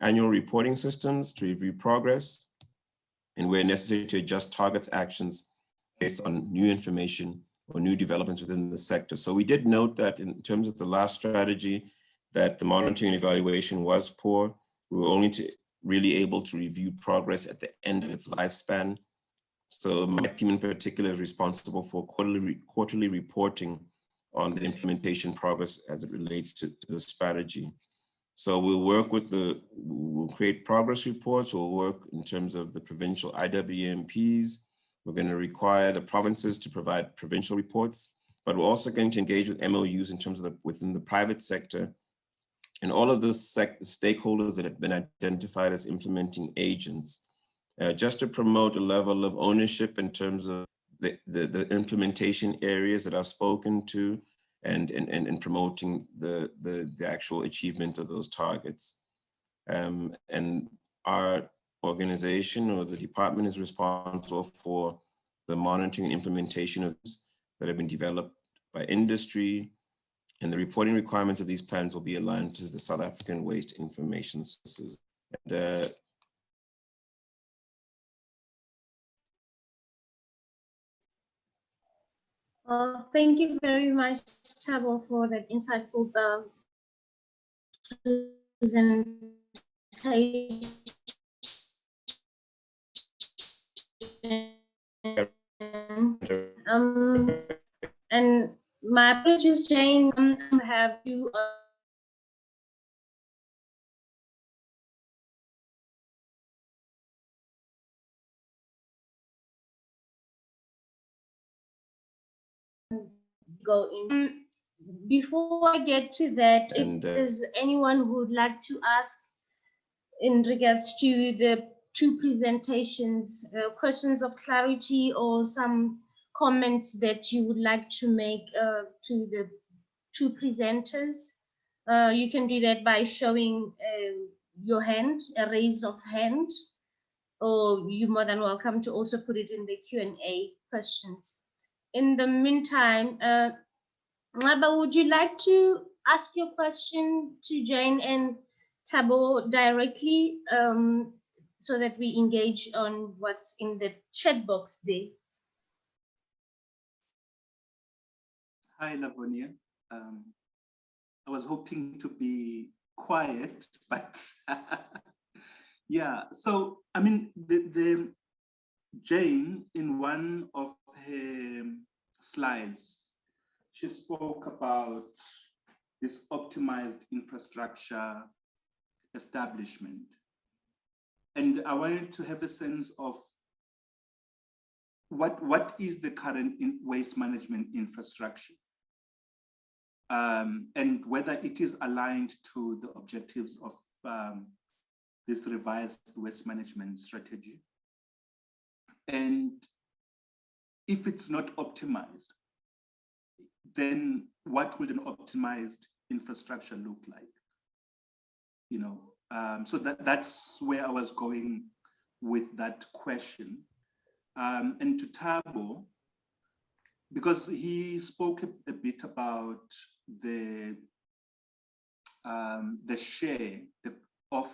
annual reporting systems to review progress and where necessary to adjust targets, actions based on new information or new developments within the sector. So we did note that in terms of the last strategy, that the monitoring and evaluation was poor. We were only really able to review progress at the end of its lifespan. So my team in particular is responsible for quarterly reporting on the implementation progress as it relates to the strategy. So we'll create progress reports, we'll work in terms of the provincial IWMPs. We're going to require the provinces to provide provincial reports, but we're also going to engage with MOUs in terms of within the private sector and all of the stakeholders that have been identified as implementing agents, just to promote a level of ownership in terms of the implementation areas that I've spoken to, and promoting the actual achievement of those targets. And our organization or the department is responsible for the monitoring and implementation of those that have been developed by industry, and the reporting requirements of these plans will be aligned to the South African Waste Information Services. And, thank you very much, Thabo, for that insightful presentation. And my apologies, Jane, have you go in. Before I get to that, if there's anyone who would like to ask in regards to the two presentations, questions of clarity or some comments that you would like to make to the two presenters. You can do that by showing your hand, a raise of hand, or you're more than welcome to also put it in the Q&A questions. In the meantime, Ngaba, would you like to ask your question to Jane and Thabo directly so that we engage on what's in the chat box there? Hi, Lavonia. I was hoping to be quiet, but yeah. So, I mean, the Jane, in one of her slides, she spoke about this optimized infrastructure establishment. And I wanted to have a sense of what is the current waste management infrastructure, and whether it is aligned to the objectives of this revised waste management strategy. And if it's not optimized, then what would an optimized infrastructure look like? You know, so that's where I was going with that question. And to Thabo, because he spoke a bit about the share of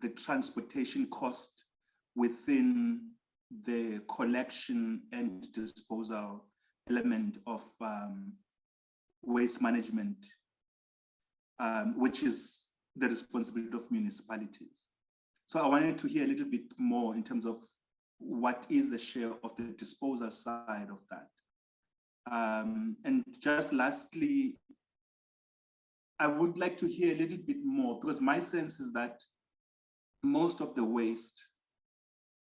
the transportation cost within the collection and disposal element of waste management, which is the responsibility of municipalities. So I wanted to hear a little bit more in terms of what is the share of the disposal side of that. And just lastly, I would like to hear a little bit more, because my sense is that most of the waste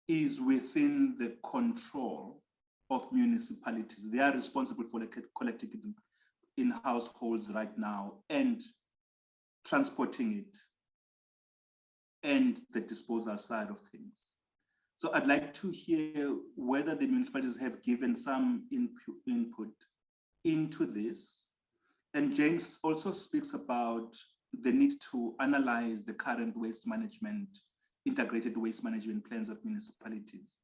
is within the control of municipalities. They are responsible for collecting it in households right now and transporting it and the disposal side of things. So I'd like to hear whether the municipalities have given some input into this. And James also speaks about the need to analyze the current waste management, integrated waste management plans of municipalities.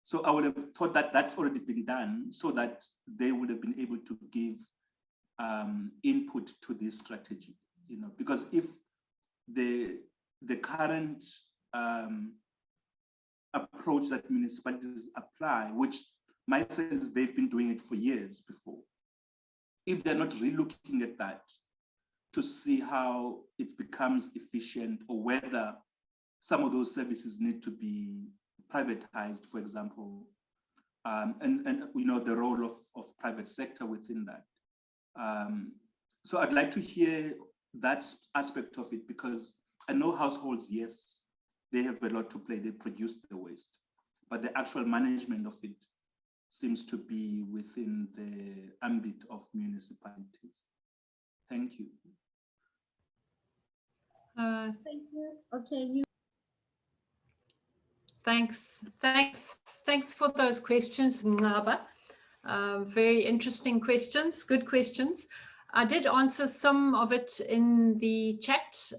So I would have thought that that's already been done so that they would have been able to give input to this strategy, you know, because if the current approach that municipalities apply, which my sense is they've been doing it for years before, if they're not re-looking at that to see how it becomes efficient, or whether some of those services need to be privatized, for example, and you know, the role of private sector within that. So I'd like to hear that aspect of it, because I know households, yes, they have a lot to play, they produce the waste, but the actual management of it seems to be within the ambit of municipalities. Thank you. Thank you. Okay, you. Thanks for those questions, Ngaba. Very interesting questions, good questions. I did answer some of it in the chat,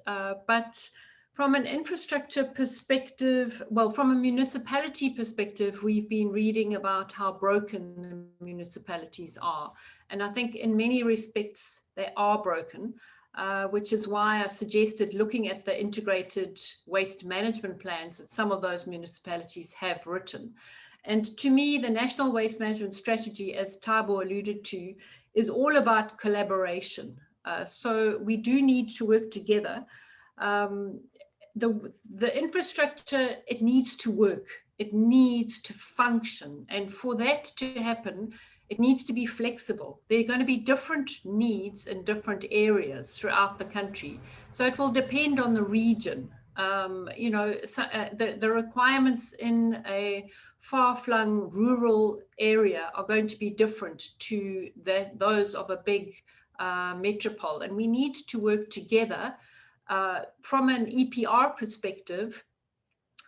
but from an infrastructure perspective, well, from a municipality perspective, we've been reading about how broken the municipalities are. And I think in many respects, they are broken, which is why I suggested looking at the integrated waste management plans that some of those municipalities have written. And to me, the National Waste Management Strategy, as Thabo alluded to, is all about collaboration. So we do need to work together. The infrastructure, it needs to work, it needs to function. And for that to happen, it needs to be flexible. There are going to be different needs in different areas throughout the country. So it will depend on the region. You know, so, the requirements in a far-flung rural area are going to be different to those of a big metropole. And we need to work together from an EPR perspective,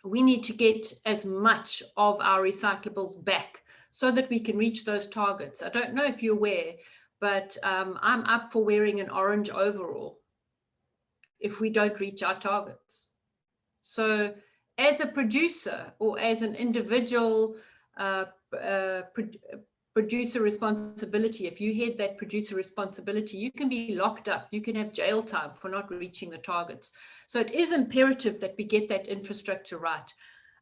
we need to get as much of our recyclables back so that we can reach those targets. I don't know if you're aware, but I'm up for wearing an orange overall if we don't reach our targets. So as a producer or as an individual producer responsibility, if you head that producer responsibility, you can be locked up, you can have jail time for not reaching the targets. So it is imperative that we get that infrastructure right.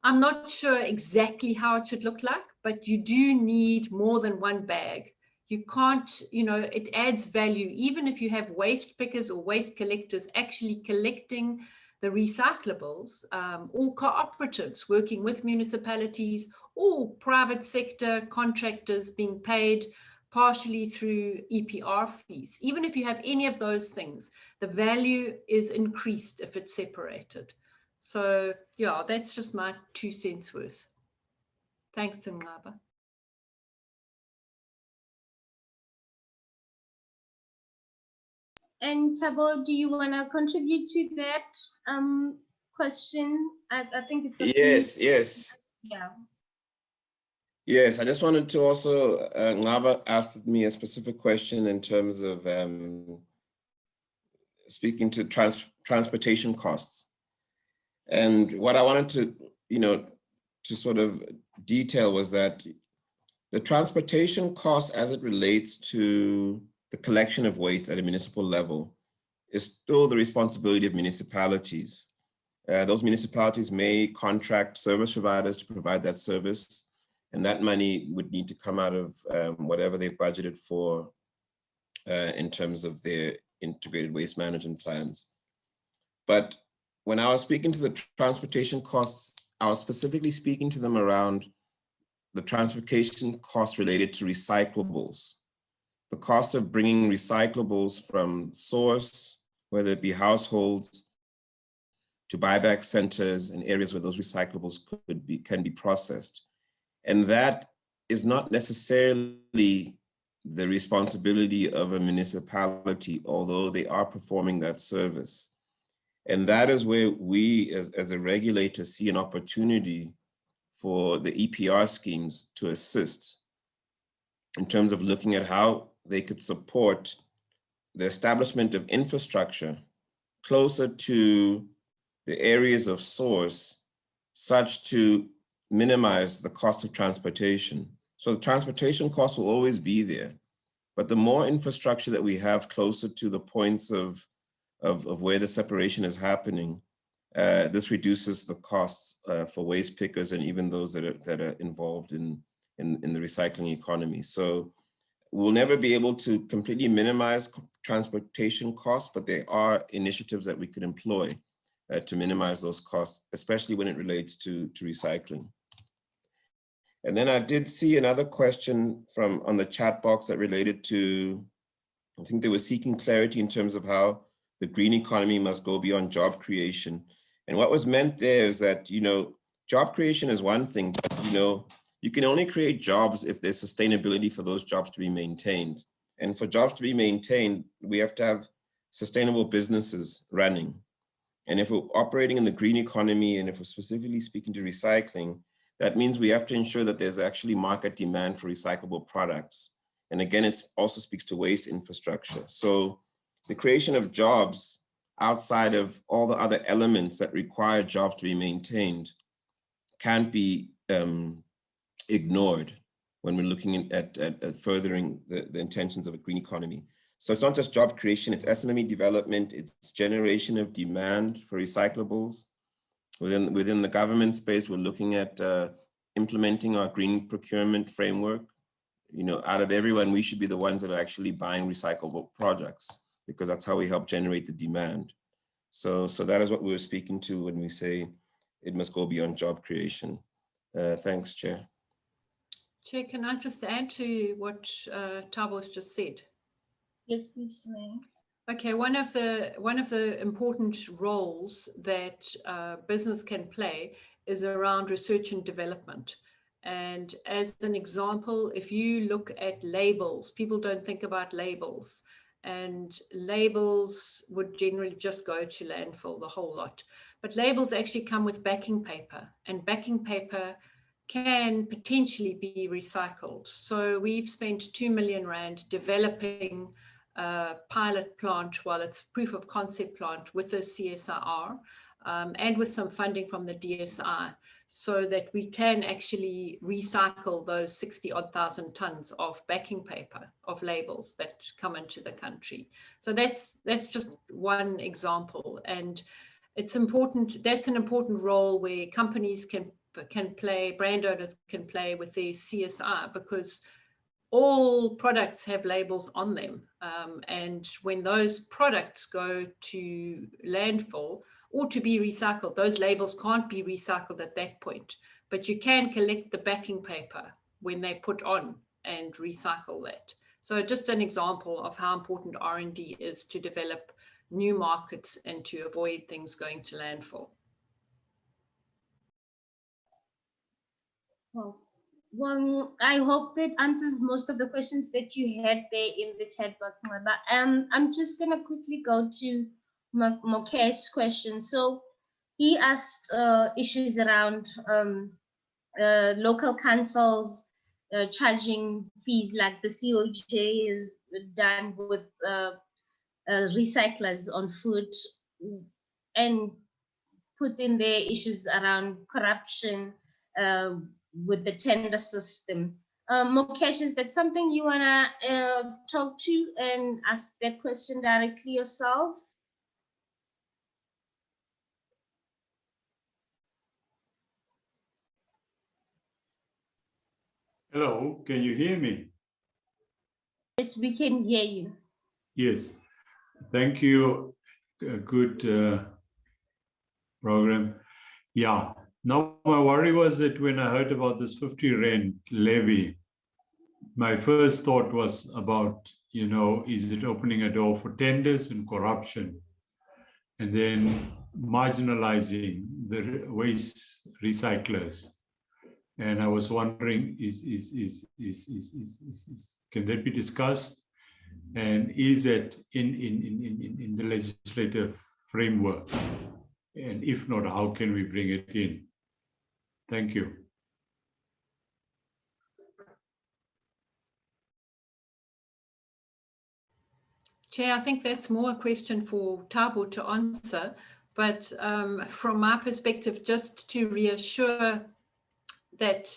I'm not sure exactly how it should look like, but you do need more than one bag. You can't, you know, it adds value, even if you have waste pickers or waste collectors actually collecting the recyclables, or cooperatives working with municipalities, or private sector contractors being paid partially through EPR fees. Even if you have any of those things, the value is increased if it's separated. So yeah, that's just my 2 cents worth. Thanks, Ngaba. And Thabo, do you want to contribute to that question? I think it's a Yes. Yeah. Yes, I just wanted to also, Ngaba asked me a specific question in terms of speaking to transportation costs. And what I wanted to, to sort of detail was that the transportation costs as it relates to the collection of waste at a municipal level is still the responsibility of municipalities. Those municipalities may contract service providers to provide that service, and that money would need to come out of whatever they've budgeted for in terms of their integrated waste management plans. But when I was speaking to the transportation costs, I was specifically speaking to them around the transportation costs related to recyclables. The cost of bringing recyclables from source, whether it be households, to buyback centers and areas where those recyclables can be processed. And that is not necessarily the responsibility of a municipality, although they are performing that service. And that is where we, as a regulator, see an opportunity for the EPR schemes to assist in terms of looking at how they could support the establishment of infrastructure closer to the areas of source, such to minimize the cost of transportation. So the transportation costs will always be there, but the more infrastructure that we have closer to the points of where the separation is happening, this reduces the costs for waste pickers and even those that are involved in the recycling economy. So we'll never be able to completely minimize transportation costs, but there are initiatives that we could employ to minimize those costs, especially when it relates to recycling. And then I did see another question on the chat box that related to, I think they were seeking clarity in terms of how the green economy must go beyond job creation. And what was meant there is that, job creation is one thing, but you can only create jobs if there's sustainability for those jobs to be maintained. And for jobs to be maintained, we have to have sustainable businesses running. And if we're operating in the green economy, and if we're specifically speaking to recycling, that means we have to ensure that there's actually market demand for recyclable products. And again, it also speaks to waste infrastructure. So the creation of jobs outside of all the other elements that require jobs to be maintained can't be ignored when we're looking at furthering the intentions of a green economy. So it's not just job creation, it's SME development, it's generation of demand for recyclables. Within the government space, we're looking at implementing our green procurement framework. Out of everyone, we should be the ones that are actually buying recyclable products, because that's how we help generate the demand. So that is what we were speaking to when we say it must go beyond job creation. Thanks, Chair. Chair, can I just add to what Thabo's just said? Yes, please, May. Okay, one of the important roles that business can play is around research and development. And as an example, if you look at labels, people don't think about labels. and labels would generally just go to landfill, the whole lot. But labels actually come with backing paper, and backing paper can potentially be recycled. So we've spent 2 million rand developing a pilot plant, well, it's proof of concept plant with a CSIR, and with some funding from the DSI, so that we can actually recycle those 60-odd thousand tons of backing paper, of labels that come into the country. So that's just one example. And it's important, that's an important role where companies can play, brand owners can play with their CSR, because all products have labels on them. And when those products go to landfill or to be recycled, those labels can't be recycled at that point, but you can collect the backing paper when they put on and recycle that. So just an example of how important R&D is to develop new markets and to avoid things going to landfill. Well, I hope that answers most of the questions that you had there in the chat box. But I'm just gonna quickly go to Mokesh's question. So he asked issues around local councils charging fees like the COJ is done with recyclers on foot, and puts in their issues around corruption with the tender system. Mokesh, is that something you wanna talk to and ask that question directly yourself? Hello, can you hear me? Yes, we can hear you. Yes, thank you. Good program. Yeah, now my worry was that when I heard about this 50 Rand levy, my first thought was about, you know, is it opening a door for tenders and corruption, and then marginalizing the waste recyclers? And I was wondering, can that be discussed? And is it in the legislative framework? And if not, how can we bring it in? Thank you. Chair, I think that's more a question for Thabo to answer, but from my perspective, just to reassure that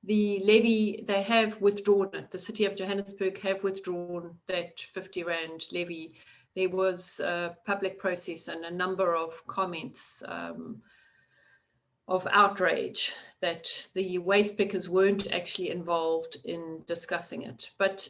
the levy, they have withdrawn it. The City of Johannesburg have withdrawn that 50 Rand levy. There was a public process and a number of comments of outrage that the waste pickers weren't actually involved in discussing it. But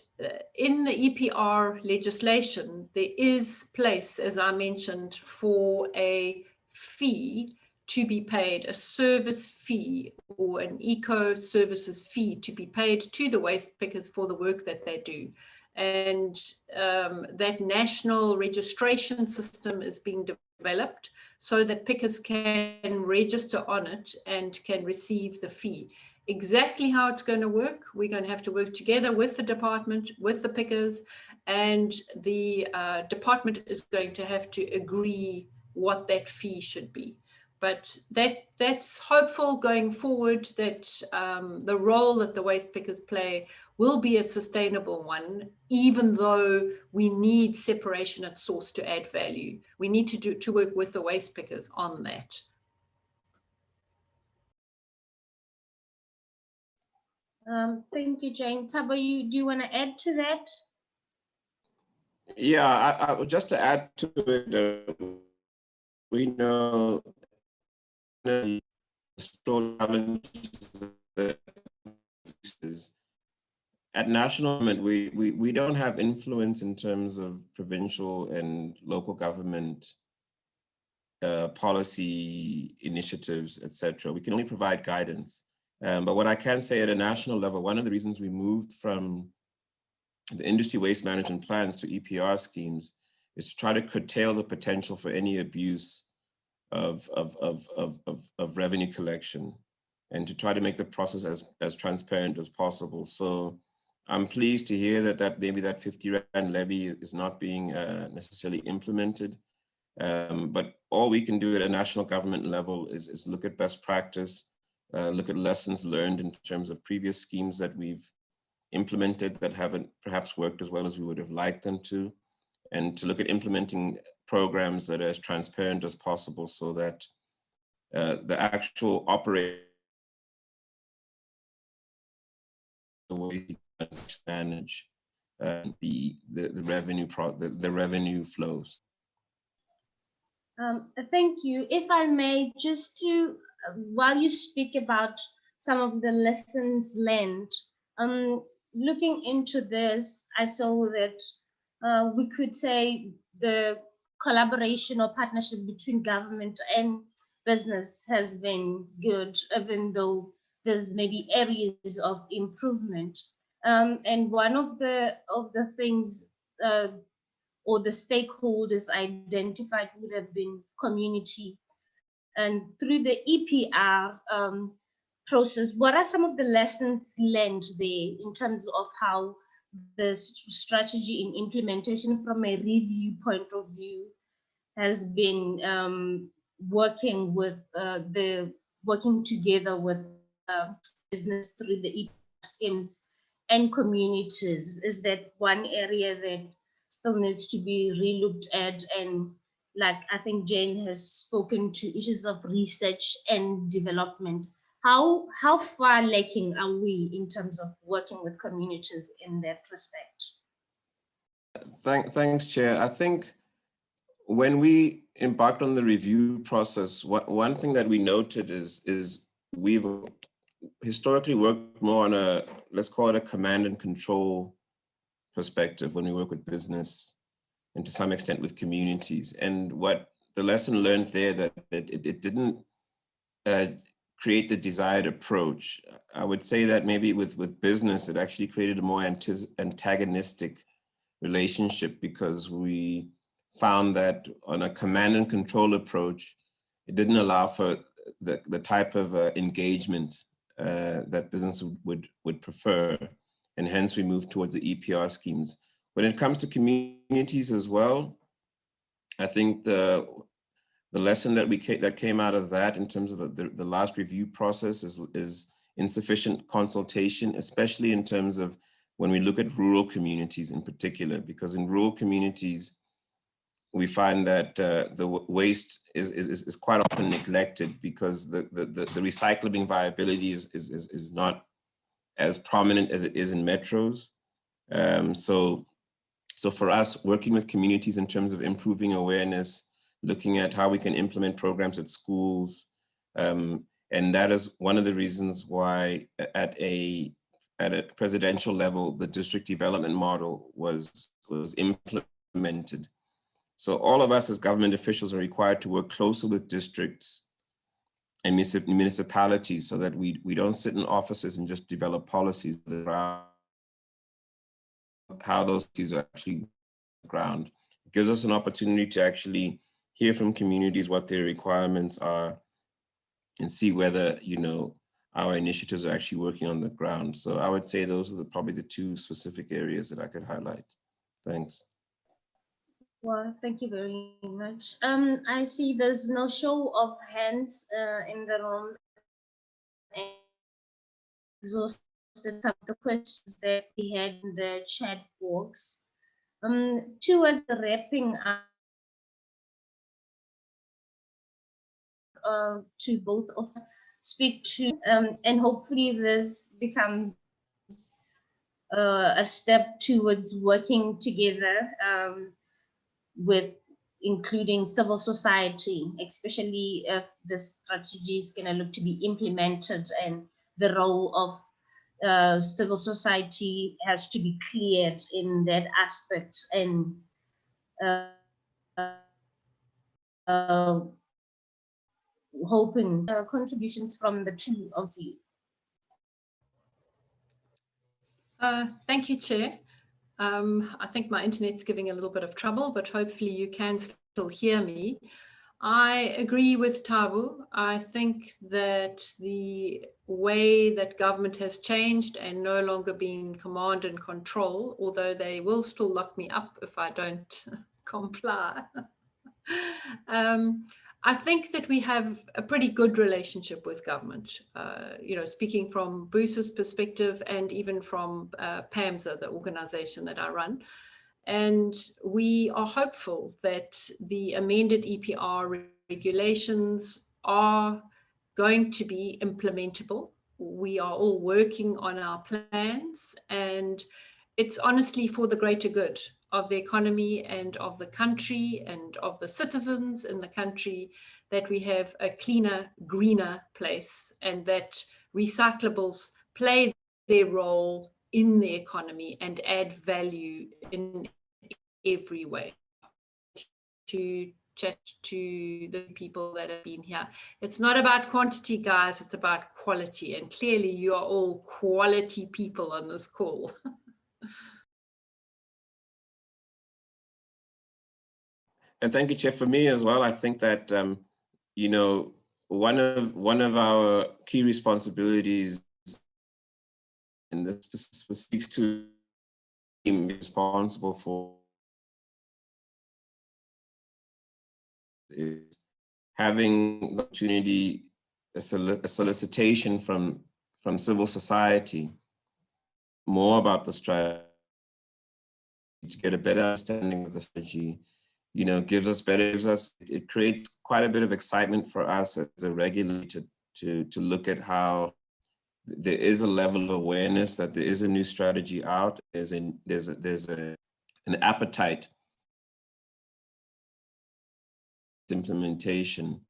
in the EPR legislation, there is place, as I mentioned, for a fee to be paid, a service fee or an eco services fee to be paid to the waste pickers for the work that they do. And that national registration system is being developed so that pickers can register on it and can receive the fee. Exactly how it's going to work, we're going to have to work together with the department, with the pickers, and the department is going to have to agree what that fee should be. But that's hopeful going forward, that the role that the waste pickers play will be a sustainable one, even though we need separation at source to add value. We need to work with the waste pickers on that. Thank you, Jane. Thabo, do you want to add to that? Yeah, just to add to it, we know the challenges is at national government, we don't have influence in terms of provincial and local government policy initiatives, etc. We can only provide guidance. But what I can say at a national level, one of the reasons we moved from the industry waste management plans to EPR schemes is to try to curtail the potential for any abuse of revenue collection, and to try to make the process as transparent as possible. So I'm pleased to hear that maybe that 50 Rand levy is not being necessarily implemented. But all we can do at a national government level is look at best practice, look at lessons learned in terms of previous schemes that we've implemented that haven't perhaps worked as well as we would have liked them to, and to look at implementing programs that are as transparent as possible so that the actual operation, the way we manage the revenue flows. Thank you. If I may, just to, while you speak about some of the lessons learned, looking into this, I saw that we could say the collaboration or partnership between government and business has been good, even though there's maybe areas of improvement. And one of the things or the stakeholders identified would have been community. And through the EPR process, what are some of the lessons learned there in terms of how the strategy in implementation from a review point of view has been working together with business through the EPR schemes and communities? Is that one area that still needs to be relooked at? And like I think Jane has spoken to issues of research and development. How far lacking are we in terms of working with communities in that respect? Thanks, Chair. I think when we embarked on the review process, one thing that we noted is we've historically worked more on a, let's call it a command and control perspective when we work with business and to some extent with communities. And what the lesson learned there that it didn't create the desired approach. I would say that maybe with business, it actually created a more antagonistic relationship, because we found that on a command and control approach, it didn't allow for the type of engagement that business would prefer. And hence we moved towards the EPR schemes. When it comes to communities as well, I think the lesson that came out of that in terms of the last review process is insufficient consultation, especially in terms of when we look at rural communities in particular, because in rural communities, we find that the waste is quite often neglected because the recycling viability is not as prominent as it is in metros. So for us, working with communities in terms of improving awareness, looking at how we can implement programs at schools, and that is one of the reasons why at a presidential level, the district development model was implemented. So all of us as government officials are required to work closer with districts and municipalities so that we don't sit in offices and just develop policies around how those things are actually on the ground. It gives us an opportunity to actually hear from communities what their requirements are and see whether, you know, our initiatives are actually working on the ground. So I would say those are probably the two specific areas that I could highlight. Thanks. Well, thank you very much. I see there's no show of hands in the room. Exhausted some of the questions that we had in the chat box. Toward the wrapping up, to both of them speak to, and hopefully this becomes a step towards working together with including civil society, especially if the strategy is going to look to be implemented, and the role of civil society has to be cleared in that aspect. And hoping contributions from the two of you. Thank you, Chair. I think my internet's giving a little bit of trouble, but hopefully you can still hear me. I agree with Tabu. I think that the way that government has changed and no longer being command and control, although they will still lock me up if I don't comply. I think that we have a pretty good relationship with government, speaking from Bruce's perspective and even from PAMSA, the organization that I run. And we are hopeful that the amended EPR regulations are going to be implementable. We are all working on our plans, and it's honestly for the greater good of the economy and of the country and of the citizens in the country that we have a cleaner, greener place, and that recyclables play their role in the economy and add value in every way. To chat to the people that have been here. It's not about quantity, guys, it's about quality. And clearly you are all quality people on this call. And thank you, Chair. For me as well, I think that, one of our key responsibilities, and this speaks to being responsible for, is having the opportunity, a solicitation from civil society more about the strategy, to get a better understanding of the strategy. It creates quite a bit of excitement for us as a regulator to look at how there is a level of awareness that there is a new strategy out. There's an appetite implementation.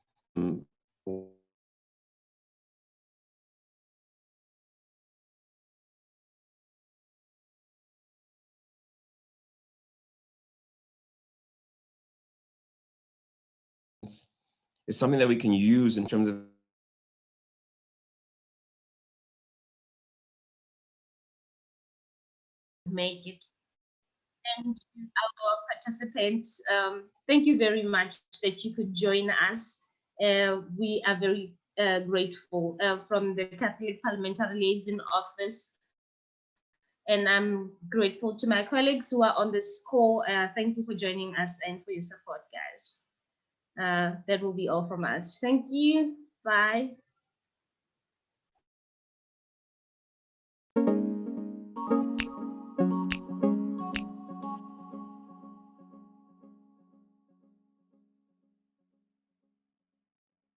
It's something that we can use in terms of make it. And to our participants, thank you very much that you could join us. We are very grateful from the Catholic Parliamentary Liaison Office. And I'm grateful to my colleagues who are on this call. Thank you for joining us and for your support, guys. That will be all from us. Thank you. Bye.